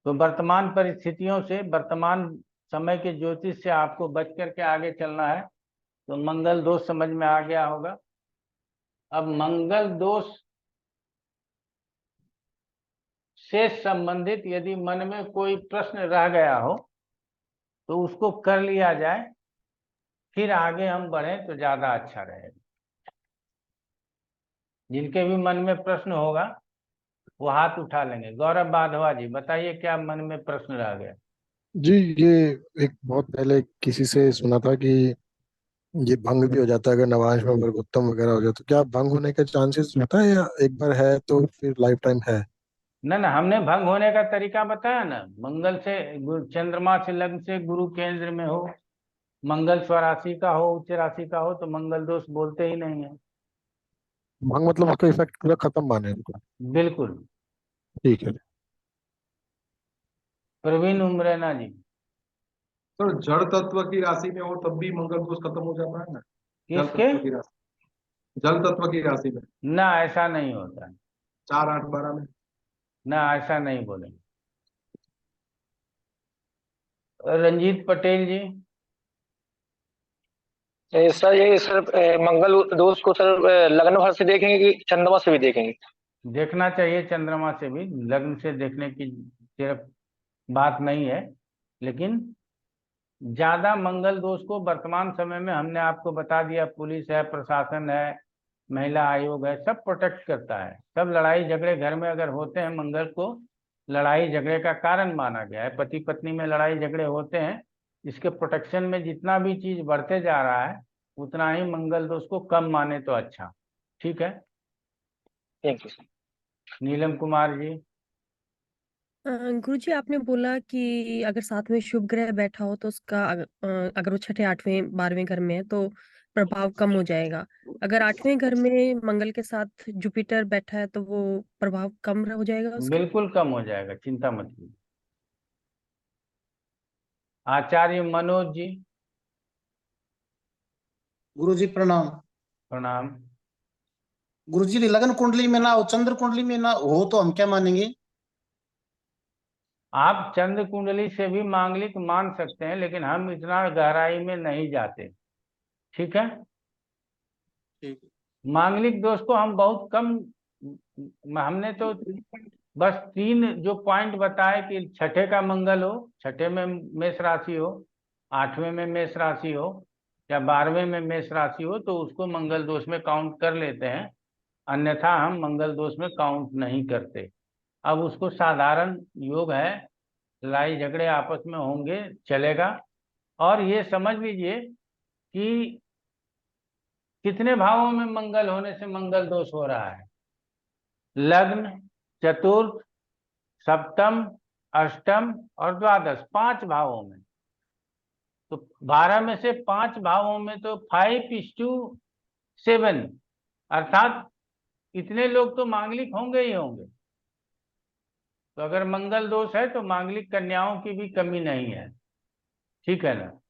तो वर्तमान परिस्थितियों से, वर्तमान समय के ज्योतिष से आपको बच करके आगे चलना है। तो मंगल दोष समझ में आ गया होगा। अब मंगल दोष से संबंधित यदि मन में कोई प्रश्न रह गया हो तो उसको कर लिया जाए, फिर आगे हम बढ़ें तो ज्यादा अच्छा रहेगा। जिनके भी मन में प्रश्न होगा वो हाथ उठा लेंगे। गौरव बाधवा जी बताइए, क्या मन में प्रश्न रह गया? जी, ये एक बहुत पहले किसी से सुना था कि ये भंग भी हो जाता है अगर नवांश में वर्गोत्तम वगैरह हो जाए, तो क्या भंग होने के चांसेस होता है या एक बार है तो फिर लाइफ टाइम है? ना, हमने भंग होने का तरीका बताया ना। मंगल से, चंद्रमा से लग्न से गुरु केंद्र में हो, मंगल स्वराशि का हो, उच्च राशि का हो, तो मंगल दोष बोलते ही नहीं है। भंग मतलब उसका इफेक्ट पूरा खत्म माने उनको? बिल्कुल। ठीक है। प्रवीण उमरेना जी। सर जड़ तत्व की राशि में हो तब भी मंगल दोष खत्म हो जाता है ना? जल किसके? तत्व की राशि, जल तत्व की राशि में ना, ऐसा नहीं होता है। 4, 8, 12 में ना, ऐसा नहीं बोलेंगे। रंजीत पटेल जी। सर ये सिर्फ मंगल दोष को सर लग्न भर से देखेंगे कि चंद्रमा से भी देखेंगे? देखना चाहिए चंद्रमा से भी, लग्न से देखने की सिर्फ बात नहीं है, लेकिन ज्यादा मंगल दोष को वर्तमान समय में हमने आपको बता दिया, पुलिस है, प्रशासन है, महिला आयोग है, सब प्रोटेक्ट करता है। सब लड़ाई झगड़े घर में अगर होते हैं, मंगल को लड़ाई झगड़े का कारण माना गया है, पति पत्नी में लड़ाई झगड़े होते हैं, इसके प्रोटेक्शन में जितना भी चीज बढ़ते जा रहा है उतना ही मंगल दोष को कम माने तो अच्छा। ठीक है, थैंक यू। नीलम कुमार जी। गुरु जी, आपने बोला कि अगर साथ में शुभ ग्रह बैठा हो तो उसका अगर वो छठे, आठवें, 12वें घर में है तो प्रभाव कम हो जाएगा। अगर 8वें घर में मंगल के साथ जुपिटर बैठा है तो वो प्रभाव कम हो जाएगा उसका? बिल्कुल कम हो जाएगा, चिंता मत कीजिए। आचार्य मनोज जी। गुरु जी प्रणाम। प्रणाम। गुरु जी, लगन कुंडली में ना हो, चंद्र कुंडली में ना हो तो हम क्या मानेंगे? आप चंद्र कुंडली से भी मांगलिक मान सकते हैं, लेकिन हम इतना गहराई में नहीं जाते। ठीक है, ठीक। मांगलिक दोष को हम बहुत कम, हमने तो बस 3 जो पॉइंट बताए कि छठे का मंगल हो, छठे में मेष राशि हो, 8वें में मेष राशि हो या 12वें में मेष राशि हो तो उसको मंगल दोष में काउंट कर लेते हैं, अन्यथा हम मंगल दोष में काउंट नहीं करते। अब उसको साधारण योग है, लड़ाई झगड़े आपस में होंगे, चलेगा। और ये समझ लीजिए कि कितने भावों में मंगल होने से मंगल दोष हो रहा है? लग्न, चतुर्थ, सप्तम, अष्टम और द्वादश, 5 भावों में। तो 12 में से 5 भावों में तो 5:7, अर्थात इतने लोग तो मांगलिक होंगे ही होंगे। तो अगर मंगल दोष है तो मांगलिक कन्याओं की भी कमी नहीं है। ठीक है ना?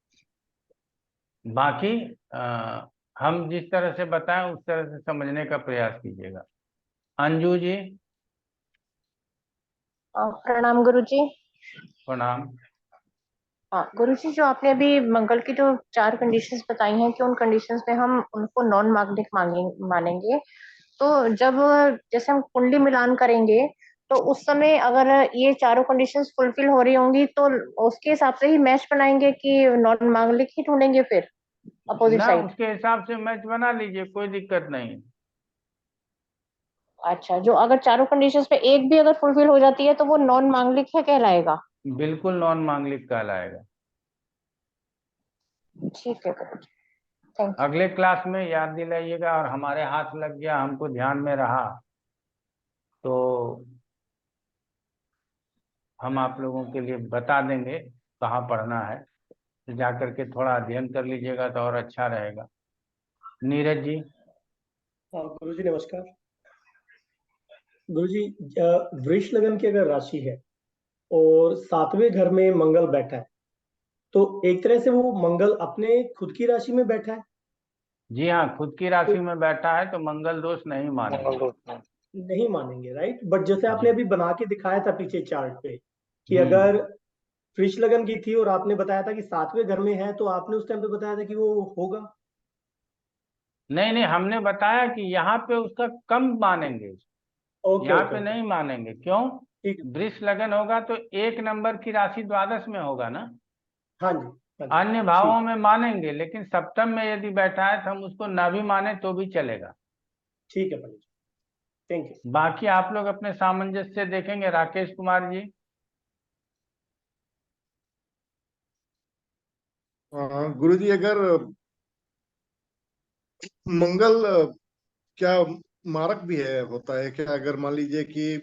बाकी हम जिस तरह से बताएं उस तरह से समझने का प्रयास कीजिएगा। अंजू जी। प्रणाम गुरु जी। प्रणाम। हाँ गुरु जी, जो आपने अभी मंगल की जो 4 कंडीशंस बताई हैं कि उन कंडीशंस में हम उनको नॉन मांगलिक मानेंगे, तो जब जैसे हम कुंडली मिलान करेंगे तो उस समय अगर ये चारों कंडीशंस फुलफिल हो रही होंगी तो उसके हिसाब से ही मैच बनाएंगे कि नॉन मांगलिक ही ढूंढेंगे फिर अपोजिट ना, साइड? उसके हिसाब से मैच बना लीजिए, कोई दिक्कत नहीं। अच्छा, जो अगर चारों कंडीशंस में एक भी अगर फुलफिल हो जाती है तो वो नॉन मांगलिक है कहलाएगा? बिल्कुल नॉन मांगलिक कहलाएगा। ठीक है गुरु जी, थैंक यू। अगले क्लास में याद दिलाइएगा, और हमारे हाथ लग गया, हमको ध्यान में रहा तो हम आप लोगों के लिए बता देंगे कहाँ पढ़ना है, तो जा करके थोड़ा अध्ययन कर लीजिएगा तो और अच्छा रहेगा। नीरज जी। गुरु जी नमस्कार। गुरु जी, वृष लगन की अगर राशि है और 7वें घर में मंगल बैठा है तो एक तरह से वो मंगल अपने खुद की राशि में बैठा है? जी हाँ, खुद की राशि में बैठा है तो मंगल दोष नहीं मानेंगे। नहीं मानेंगे, राइट। बट जैसे आपने अभी बना के दिखाया था पीछे चार्ट पे कि हम्म। अगर वृष लगन की थी और आपने बताया था कि 7वें घर में है, तो आपने उस टाइम पे बताया था कि वो होगा। नहीं नहीं, हमने बताया कि यहाँ पे उसका कम मानेंगे, ओके यहाँ ओके पे ओके, नहीं मानेंगे। क्यों? ठीक। वृष लगन होगा तो 1 नंबर की राशि द्वादश में होगा ना। हाँ जी, हाँ जी, अन्य भावों में मानेंगे, लेकिन सप्तम में यदि बैठा है तो हम उसको ना भी माने तो भी चलेगा। ठीक है पंडित जी, थैंक यू। बाकी आप लोग अपने सामंजस्य से देखेंगे। राकेश कुमार जी। गुरु जी, अगर मंगल क्या मारक भी है, होता है क्या? अगर मान लीजिए कि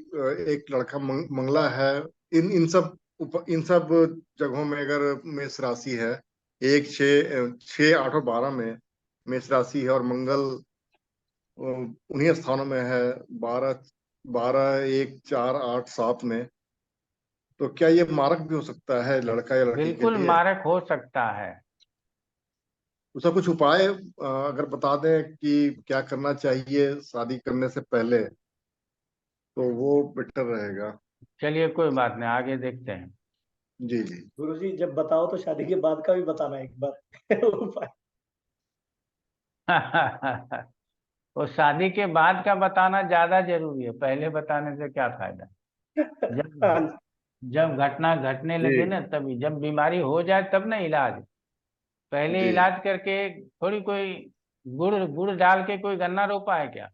एक लड़का मंगला है, इन सब जगहों में अगर मेष राशि है, 1, 6, 8 और 12 में मेष राशि है और मंगल उन्हीं स्थानों में है, 12, 12, 1, 4, 8, 7 में, तो क्या ये मारक भी हो सकता है लड़का या लड़की के बिल्कुल लिए? मारक हो सकता है। उसका कुछ उपाय अगर बता दें कि क्या करना चाहिए शादी करने से पहले, तो वो बेटर रहेगा। चलिए कोई बात नहीं, आगे देखते हैं। जी जी। गुरु जी, जब बताओ तो शादी के बाद का भी बताना एक बार उपाय। वो शादी के बाद का बताना ज्यादा जरूरी है, पहले बताने से क्या फायदा। जब जब घटना घटने लगे जी ना तभी, जब बीमारी हो जाए तब ना इलाज। पहले जी इलाज करके थोड़ी कोई गुड़ गुड़ डाल के कोई गन्ना रोपा है क्या?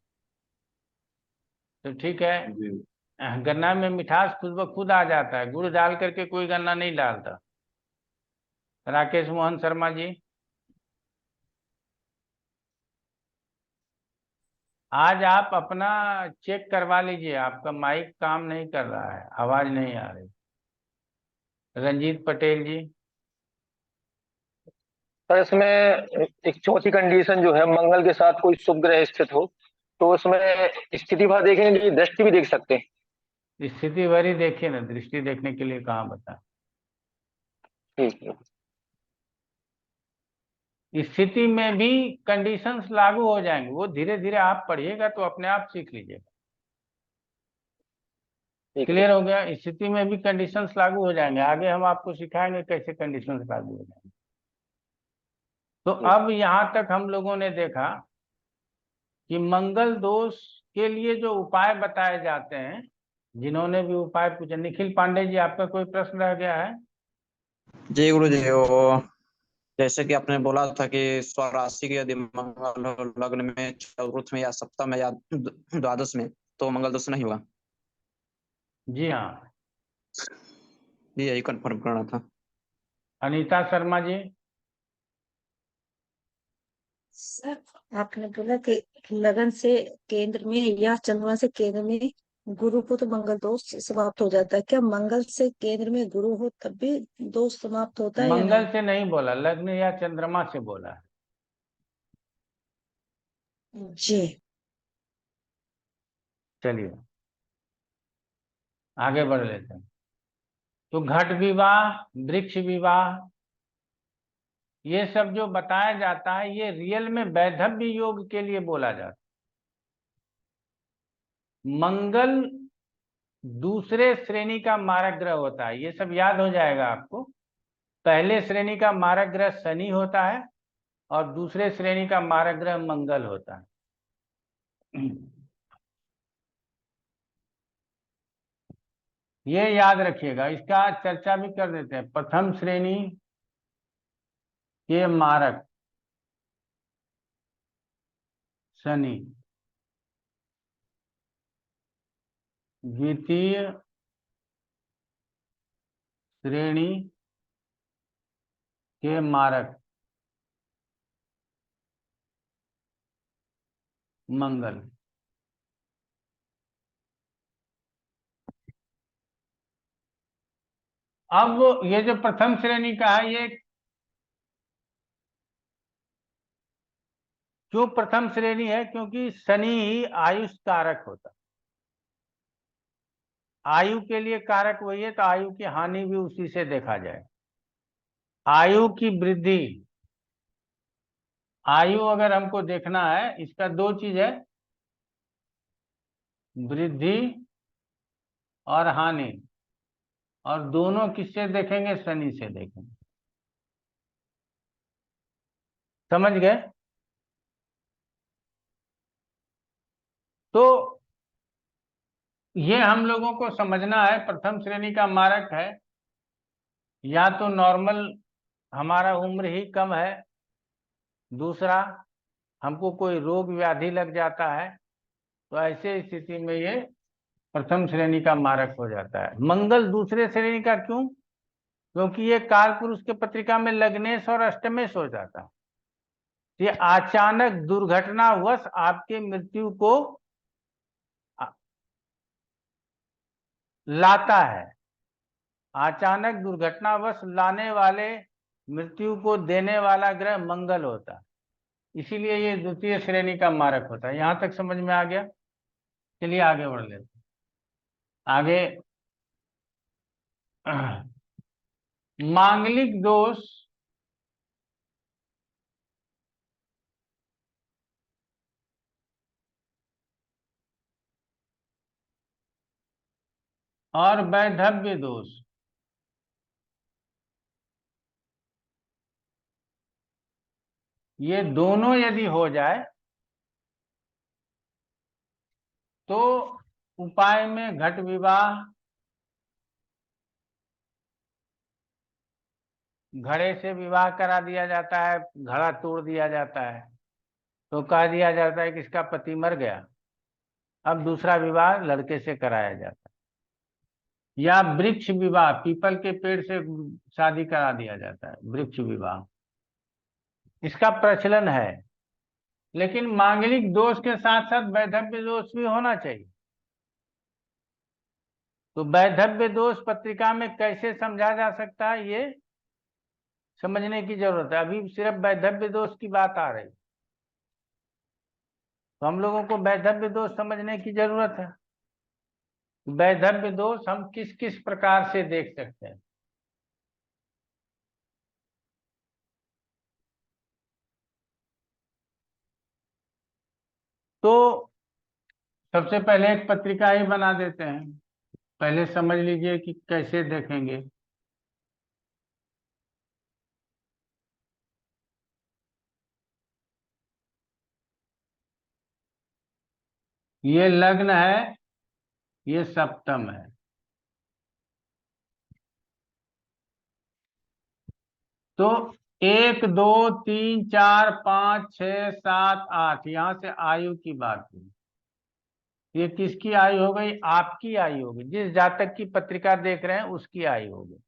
तो ठीक है, जी गन्ना में मिठास खुद ब खुद आ जाता है, गुड़ डाल करके कोई गन्ना नहीं डालता। राकेश मोहन शर्मा जी, आज आप अपना चेक करवा लीजिए, आपका माइक काम नहीं कर रहा है, आवाज नहीं आ रही। रंजीत पटेल जी। सर इसमें एक चौथी कंडीशन जो है, मंगल के साथ कोई शुभ ग्रह स्थित हो, तो उसमें स्थिति भर देखेंगे, दृष्टि भी देख सकते हैं। स्थिति भरी देखिए ना, दृष्टि देखने के लिए कहाँ बता। ठीक है। स्थिति में भी कंडीशंस लागू हो जाएंगे, वो धीरे धीरे आप पढ़िएगा तो अपने आप सीख लीजिएगा। क्लियर हो गया? स्थिति में भी कंडीशंस लागू हो जाएंगे, आगे हम आपको सिखाएंगे कैसे कंडीशंस लागू हो जाएंगे। तो अब यहाँ तक हम लोगों ने देखा कि मंगल दोष के लिए जो उपाय बताए जाते हैं, जिन्होंने भी उपाय पूछा। निखिल पांडे जी, आपका कोई प्रश्न रह गया है? जी गुरु जी, वो जैसे कि आपने बोला था कि स्वराशि के यदि मंगल हो लग्न में, चतुर्थ में या सप्तम में या द्वादश में, तो मंगल दोष नहीं होगा। जी हाँ, जी यही कंफर्म करना था। अनीता शर्मा जी। सर आपने बोला कि लगन से केंद्र में या चंद्रमा से केंद्र में गुरु को तो मंगल दोष समाप्त हो जाता है, क्या मंगल से केंद्र में गुरु हो तब भी दोष समाप्त होता है या मंगल नहीं? से नहीं बोला, लग्न या चंद्रमा से बोला है। जी चलिए आगे बढ़ लेते हैं। तो घट विवाह, वृक्ष विवाह, ये सब जो बताया जाता है, ये रियल में वैधव्य योग के लिए बोला जाता है। मंगल दूसरे श्रेणी का मारक ग्रह होता है, ये सब याद हो जाएगा आपको। पहले श्रेणी का मारक ग्रह शनि होता है और दूसरे श्रेणी का मारक ग्रह मंगल होता है। ये याद रखिएगा, इसका चर्चा भी कर देते हैं। प्रथम श्रेणी के मारक शनि, द्वितीय श्रेणी के मारक मंगल। अब ये जो प्रथम श्रेणी का है, ये जो प्रथम श्रेणी है, क्योंकि शनि ही आयुष कारक होता है, आयु के लिए कारक वही है, तो आयु की हानि भी उसी से देखा जाए। आयु की वृद्धि, आयु अगर हमको देखना है, इसका दो चीज है, वृद्धि और हानि, और दोनों किससे देखेंगे? शनि से देखेंगे। समझ गए? तो ये हम लोगों को समझना है, प्रथम श्रेणी का मारक है, या तो नॉर्मल हमारा उम्र ही कम है, दूसरा हमको कोई रोग व्याधि लग जाता है, तो ऐसे स्थिति में ये प्रथम श्रेणी का मारक हो जाता है। मंगल दूसरे श्रेणी का क्यों? क्योंकि ये कालपुरुष के पत्रिका में लग्नेश और अष्टमेश हो जाता है। ये अचानक दुर्घटनावश आपके मृत्यु को लाता है, अचानक दुर्घटनावश लाने वाले, मृत्यु को देने वाला ग्रह मंगल होता है, इसीलिए ये द्वितीय श्रेणी का मारक होता है। यहां तक समझ में आ गया? चलिए आगे बढ़ लेते हैं। आगे मांगलिक दोष और वैधव्य दोष। ये दोनों यदि हो जाए तो उपाय में घट विवाह, घड़े से विवाह करा दिया जाता है, घड़ा तोड़ दिया जाता है, तो कह दिया जाता है कि इसका पति मर गया, अब दूसरा विवाह लड़के से कराया जाता है। या वृक्ष विवाह, पीपल के पेड़ से शादी करा दिया जाता है, वृक्ष विवाह, इसका प्रचलन है। लेकिन मांगलिक दोष के साथ साथ वैधव्य दोष भी होना चाहिए। तो वैधव्य दोष पत्रिका में कैसे समझा जा सकता है, ये समझने की जरूरत है। अभी सिर्फ वैधव्य दोष की बात आ रही, तो हम लोगों को वैधव्य दोष समझने की जरूरत है। वैधव्य दोष हम किस किस प्रकार से देख सकते हैं। तो सबसे पहले एक पत्रिका ही बना देते हैं, पहले समझ लीजिए कि कैसे देखेंगे। ये लग्न है, ये सप्तम है। तो 1 2 3 4 5 6 7 8, यहां से आयु की बात हुई। ये किसकी आयु हो गई? आपकी आयु होगी, जिस जातक की पत्रिका देख रहे हैं उसकी आयु होगी।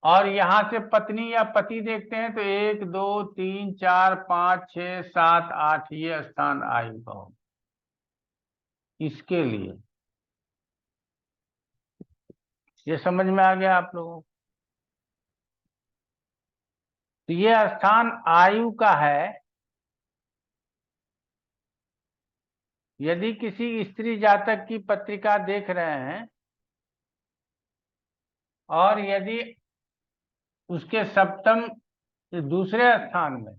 और यहां से पत्नी या पति देखते हैं तो 1 2 3 4 5 6 7 8, ये स्थान आयु का होगा इसके लिए। ये समझ में आ गया आप लोगों को? तो ये स्थान आयु का है। यदि किसी स्त्री जातक की पत्रिका देख रहे हैं और यदि उसके सप्तम दूसरे स्थान में,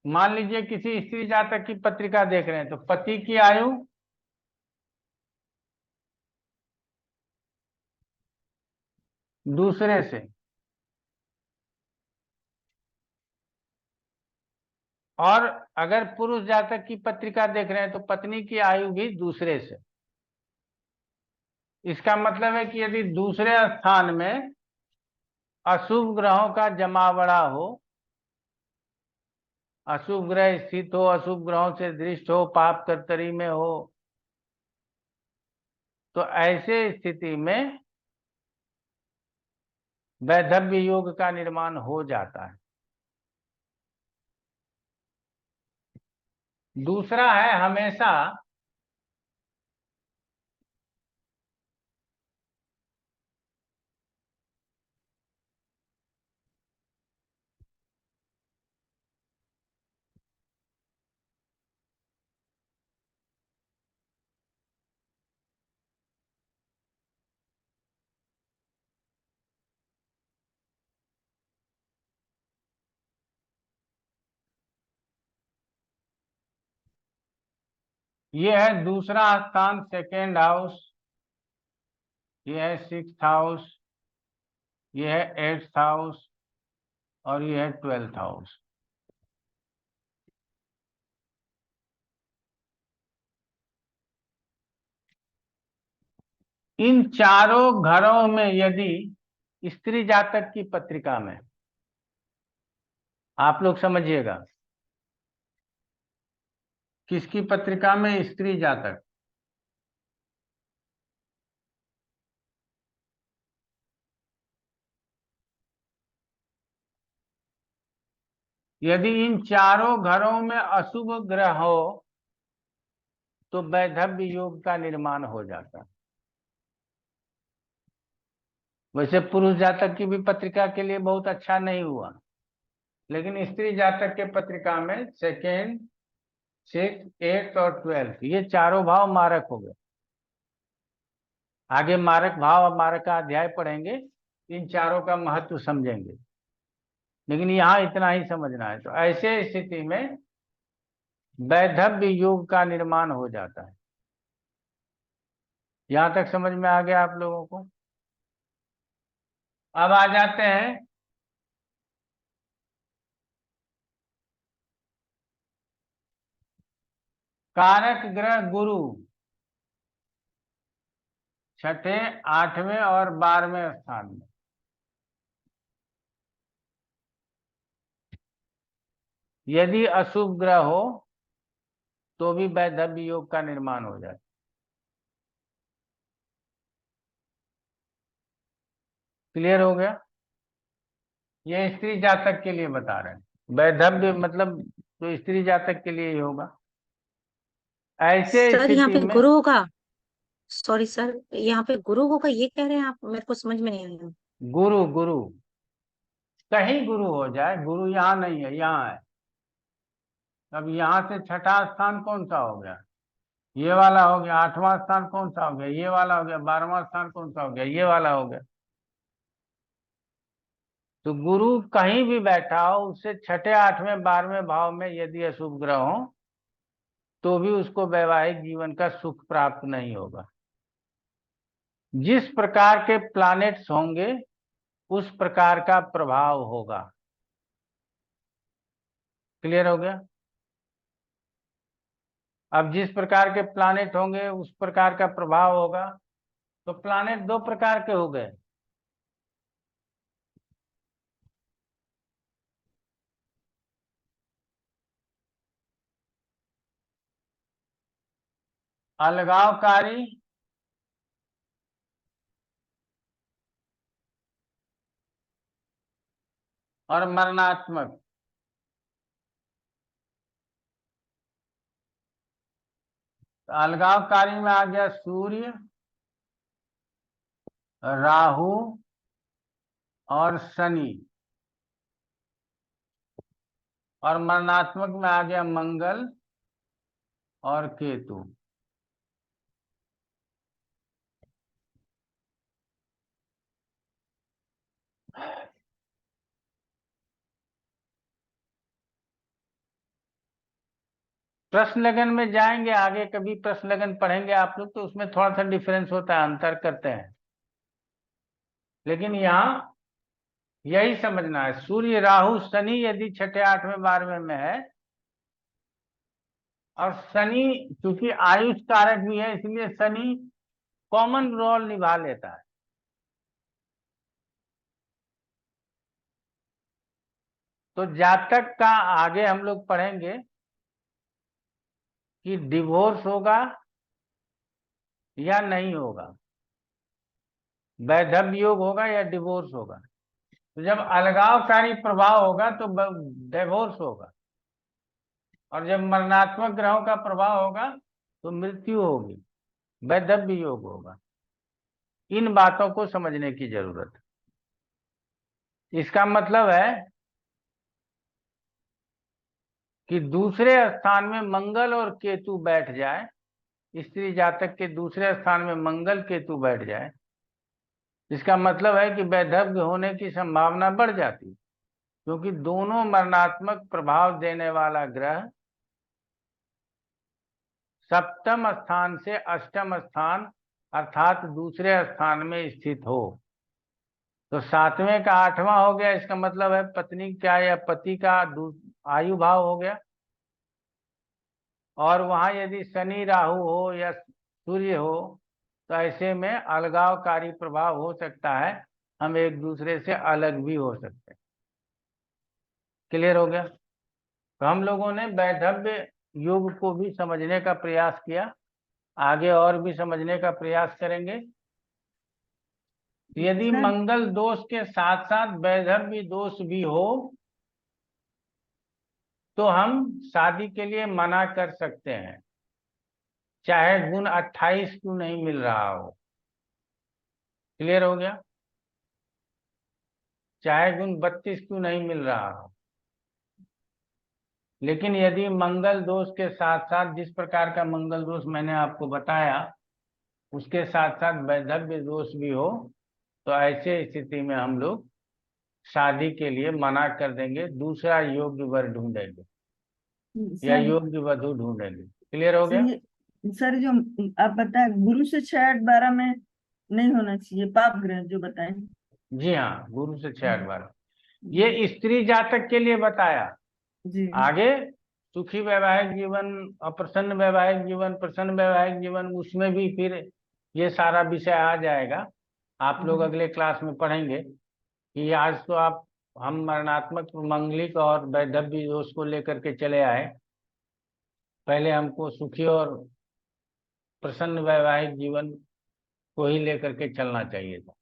मान लीजिए किसी स्त्री जातक की पत्रिका देख रहे हैं, तो पति की आयु दूसरे से, और अगर पुरुष जातक की पत्रिका देख रहे हैं तो पत्नी की आयु भी दूसरे से। इसका मतलब है कि यदि दूसरे स्थान में अशुभ ग्रहों का जमावड़ा हो, अशुभ ग्रह स्थित हो, अशुभ ग्रहों से दृष्ट हो, पाप कर्तरी में हो, तो ऐसे स्थिति में वैधव्य योग का निर्माण हो जाता है। दूसरा है हमेशा ये है दूसरा स्थान, सेकेंड हाउस, ये है 6th हाउस, ये है 8th हाउस, और ये है 12th हाउस। इन चारों घरों में यदि स्त्री जातक की पत्रिका में, आप लोग समझिएगा, किसकी पत्रिका में? स्त्री जातक। यदि इन चारों घरों में अशुभ ग्रह हो तो वैधव्य योग का निर्माण हो जाता है। वैसे पुरुष जातक की भी पत्रिका के लिए बहुत अच्छा नहीं हुआ, लेकिन स्त्री जातक के पत्रिका में 2nd, 6th, 8th और 12th, ये चारों भाव मारक हो गए। आगे मारक भाव और मारक का अध्याय पढ़ेंगे, इन चारों का महत्व समझेंगे, लेकिन यहाँ इतना ही समझना है। तो ऐसे स्थिति में वैधव्य योग का निर्माण हो जाता है। यहाँ तक समझ में आ गया आप लोगों को? अब आ जाते हैं कारक ग्रह गुरु, छठे, 8वें और 12वें स्थान में। यदि अशुभ ग्रह हो तो भी वैधव्य योग का निर्माण हो जाए। क्लियर हो गया? ये स्त्री जातक के लिए बता रहे हैं, वैधव्य मतलब तो स्त्री जातक के लिए ही होगा। ऐसे सर यहाँ स्थिति पे में गुरु होगा, सॉरी सर, यहाँ पे गुरु होगा ये कह रहे हैं आप? मेरे को समझ में नहीं आया। गुरु गुरु कहीं गुरु हो जाए, गुरु यहाँ नहीं है, यहाँ है। अब यहाँ से छठा स्थान कौन सा हो गया? ये वाला हो गया। 8वां स्थान कौन सा हो गया? ये वाला हो गया। 12वां स्थान कौन सा हो गया? ये वाला हो गया। तो गुरु कहीं भी बैठा हो, उससे छठे, 8वें, 12वें भाव में यदि अशुभ ग्रह हो तो भी उसको वैवाहिक जीवन का सुख प्राप्त नहीं होगा। जिस प्रकार के प्लैनेट्स होंगे उस प्रकार का प्रभाव होगा। क्लियर हो गया? अब जिस प्रकार के प्लैनेट होंगे उस प्रकार का प्रभाव होगा। तो प्लैनेट दो प्रकार के हो गए। अलगावकारी और मरणात्मक। अलगावकारी में आ गया सूर्य, राहु और शनि, और मरणात्मक में आ गया मंगल और केतु। प्रश्न लगन में जाएंगे आगे, कभी प्रश्न लगन पढ़ेंगे आप लोग तो उसमें थोड़ा सा डिफरेंस होता है, अंतर करते हैं। लेकिन यहाँ यही समझना है, सूर्य, राहु, शनि यदि छठे, 8वें, 12वें में है, और शनि क्योंकि आयुष कारक भी है इसलिए शनि कॉमन रोल निभा लेता है। तो जातक का आगे हम लोग पढ़ेंगे कि डिवोर्स होगा या नहीं होगा, वैधव्य योग होगा या डिवोर्स होगा। तो जब अलगावकारी प्रभाव होगा तो डिवोर्स होगा, और जब मरणात्मक ग्रहों का प्रभाव होगा तो मृत्यु होगी, वैधव्य योग होगा। इन बातों को समझने की जरूरत है। इसका मतलब है कि दूसरे स्थान में मंगल और केतु बैठ जाए, स्त्री जातक के दूसरे स्थान में मंगल केतु बैठ जाए, इसका मतलब है कि वैधव्य होने की संभावना बढ़ जाती, क्योंकि दोनों मरणात्मक प्रभाव देने वाला ग्रह सप्तम स्थान से अष्टम स्थान अर्थात दूसरे स्थान में स्थित हो। तो 7वें का 8वां हो गया, इसका मतलब है पत्नी का या पति का आयु भाव हो गया। और वहां यदि शनि, राहु हो या सूर्य हो तो ऐसे में अलगावकारी प्रभाव हो सकता है, हम एक दूसरे से अलग भी हो सकते हैं। क्लियर हो गया? तो हम लोगों ने वैधव्य योग को भी समझने का प्रयास किया, आगे और भी समझने का प्रयास करेंगे। यदि मंगल दोष के साथ साथ वैधव्य दोष भी हो तो हम शादी के लिए मना कर सकते हैं, चाहे गुण 28 क्यों नहीं मिल रहा हो। क्लियर हो गया? चाहे गुण 32 क्यों नहीं मिल रहा हो, लेकिन यदि मंगल दोष के साथ साथ जिस प्रकार का मंगल दोष मैंने आपको बताया उसके साथ साथ वैधव्य दोष भी हो तो ऐसे स्थिति में हम लोग शादी के लिए मना कर देंगे, दूसरा योग्य वर ढूंढेंगे या योग्य वधु ढूंढेंगे। क्लियर हो गया? सर जो आप बताए गुरु से 6 8 12 में नहीं होना चाहिए, पाप ग्रह जो बताए। जी हाँ, गुरु से 6 8 12 ये स्त्री जातक के लिए बताया। जी आगे सुखी वैवाहिक जीवन, अप्रसन्न वैवाहिक जीवन, प्रसन्न वैवाहिक जीवन, उसमें भी फिर ये सारा विषय आ जाएगा। आप लोग अगले क्लास में पढ़ेंगे कि आज तो हम मरणात्मक, मंगलिक और वैधव्य दोष को लेकर के चले आए। पहले हमको सुखी और प्रसन्न वैवाहिक जीवन को ही लेकर के चलना चाहिए था।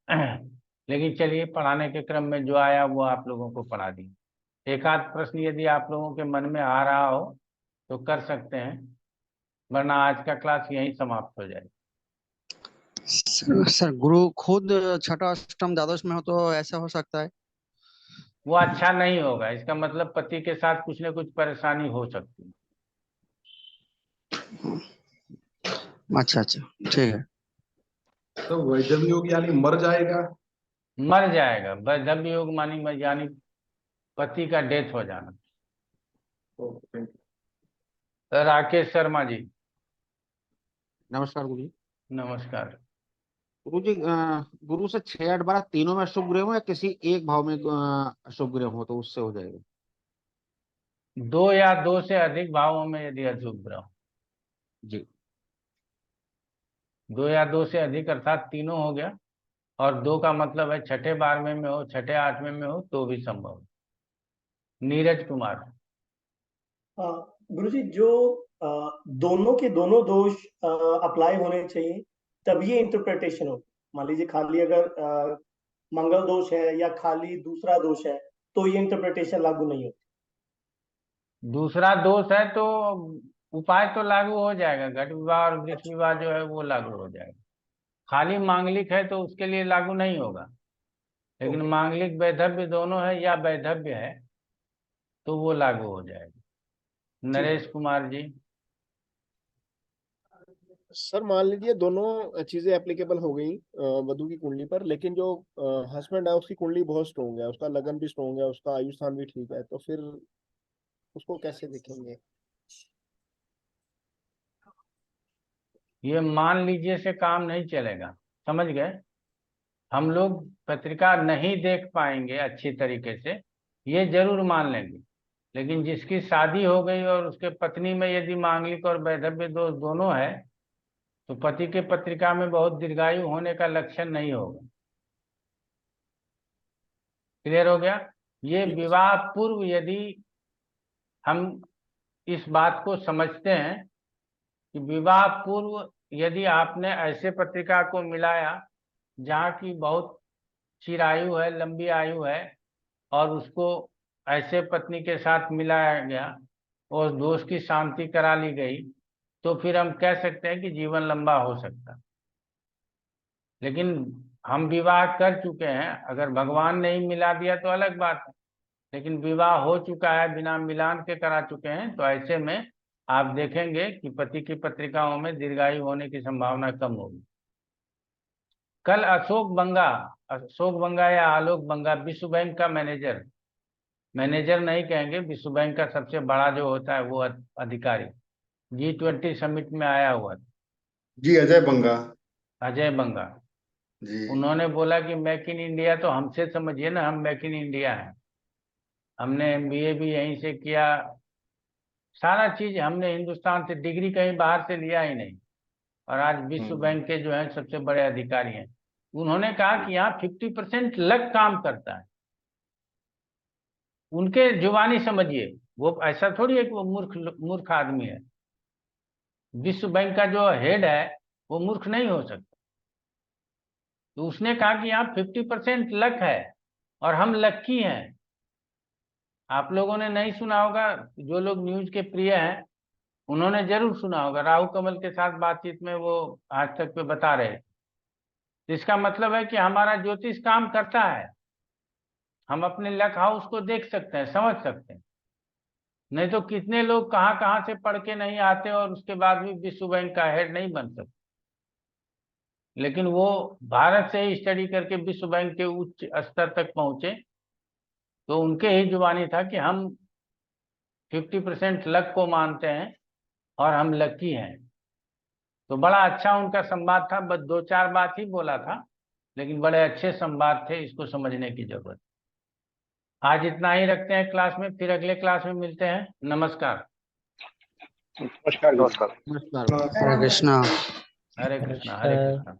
लेकिन चलिए, पढ़ाने के क्रम में जो आया वो आप लोगों को पढ़ा दी। एक आध प्रश्न यदि आप लोगों के मन में आ रहा हो तो कर सकते हैं, वरना आज का क्लास यहीं समाप्त हो जाएगा। सर गुरु खुद छठा अष्टम द्वादश में हो तो ऐसा हो सकता है? वो अच्छा नहीं होगा। इसका मतलब पति के साथ कुछ न कुछ परेशानी हो सकती है। अच्छा अच्छा, ठीक है। तो वैधव्य योग यानी मर जाएगा? मर जाएगा। वैधव्य योग यानी पति का डेथ हो जाना। राकेश शर्मा जी। नमस्कार गुरु जी। नमस्कार गुरु जी, गुरु से 6 8 12 तीनों में अशुभ ग्रह हो या किसी एक भाव में अशुभ ग्रह हो तो उससे हो जाएगा? 2 या 2 से अधिक भावों में यदि अशुभ ग्रह जी। 2 या 2 से अधिक अर्थात तीनों हो गया, और 2 का मतलब है छठे 12वें में हो, छठे 8वें में हो तो भी संभव है। नीरज कुमार। गुरु जी, जो दोनों के दोनों दोष अप्लाई होने चाहिए तब ये इंटरप्रिटेशन हो। मान लीजिए खाली अगर मंगल दोष है या खाली दूसरा दोष है तो ये इंटरप्रिटेशन लागू नहीं होती। दूसरा दोष है तो उपाय तो लागू हो जाएगा। घट विवाह और वृक्ष विवाह जो है वो लागू हो जाएगा। खाली मांगलिक है तो उसके लिए लागू नहीं होगा, लेकिन मांगलिक वैधव्य दोनों है या वैधव्य है तो वो लागू हो जाएगा। नरेश कुमार जी। सर मान लीजिए दोनों चीजें एप्लीकेबल हो गई वधु की कुंडली पर, लेकिन जो हस्बैंड है उसकी कुंडली बहुत स्ट्रोंग है, उसका लगन भी स्ट्रोंग है, उसका आयु स्थान भी ठीक है, तो फिर उसको कैसे देखेंगे? ये मान लीजिए से काम नहीं चलेगा, समझ गए? हम लोग पत्रिका नहीं देख पाएंगे अच्छी तरीके से, ये जरूर मान लेंगे। लेकिन जिसकी शादी हो गई और उसके पत्नी में यदि मांगलिक और वैधव्य दोष दोनों है तो पति के पत्रिका में बहुत दीर्घायु होने का लक्षण नहीं होगा। क्लियर हो गया? ये विवाह पूर्व यदि हम इस बात को समझते हैं कि विवाह पूर्व यदि आपने ऐसे पत्रिका को मिलाया जहाँ की बहुत चिरायु है, लंबी आयु है, और उसको ऐसे पत्नी के साथ मिलाया गया और दोष की शांति करा ली गई, तो फिर हम कह सकते हैं कि जीवन लंबा हो सकता है। लेकिन हम विवाह कर चुके हैं, अगर भगवान ने ही मिला दिया तो अलग बात है, लेकिन विवाह हो चुका है, बिना मिलान के करा चुके हैं, तो ऐसे में आप देखेंगे कि पति की पत्रिकाओं में दीर्घायु होने की संभावना कम होगी। कल अशोक बंगा या आलोक बंगा, विश्व बैंक का मैनेजर नहीं कहेंगे, विश्व बैंक का सबसे बड़ा जो होता है वो अधिकारी, G20 समिट में आया हुआ था। जी, अजय बंगा जी। उन्होंने बोला कि मेक इन इंडिया, तो हमसे समझिए ना, हम मेक इन इंडिया हैं। हमने MBA भी यहीं से किया, सारा चीज हमने हिंदुस्तान से, डिग्री कहीं बाहर से लिया ही नहीं। और आज विश्व बैंक के जो है सबसे बड़े अधिकारी हैं। उन्होंने कहा कि यहाँ 50% लक काम करता है। उनके जुबानी समझिए, वो ऐसा थोड़ी है कि वो मूर्ख आदमी है। विश्व बैंक का जो हेड है वो मूर्ख नहीं हो सकता। तो उसने कहा कि यहाँ 50% लक है और हम लक्की हैं। आप लोगों ने नहीं सुना होगा, जो लोग न्यूज के प्रिय हैं उन्होंने जरूर सुना होगा। राहु कमल के साथ बातचीत में वो आज तक पे बता रहे। इसका मतलब है कि हमारा ज्योतिष काम करता है। हम अपने लक हाउस को देख सकते हैं, समझ सकते हैं। नहीं तो कितने लोग कहाँ कहाँ से पढ़ के नहीं आते और उसके बाद भी विश्व बैंक का हेड नहीं बन सकते। लेकिन वो भारत से ही स्टडी करके विश्व बैंक के उच्च स्तर तक पहुंचे, तो उनके ही जुबानी था कि हम 50% लक को मानते हैं और हम लकी हैं। तो बड़ा अच्छा उनका संवाद था, बस 2-4 बात ही बोला था, लेकिन बड़े अच्छे संवाद थे, इसको समझने की जरूरत। आज इतना ही रखते हैं क्लास में, फिर अगले क्लास में मिलते हैं। नमस्कार। नमस्कार। हरे कृष्णा। हरे कृष्णा, हरे कृष्णा।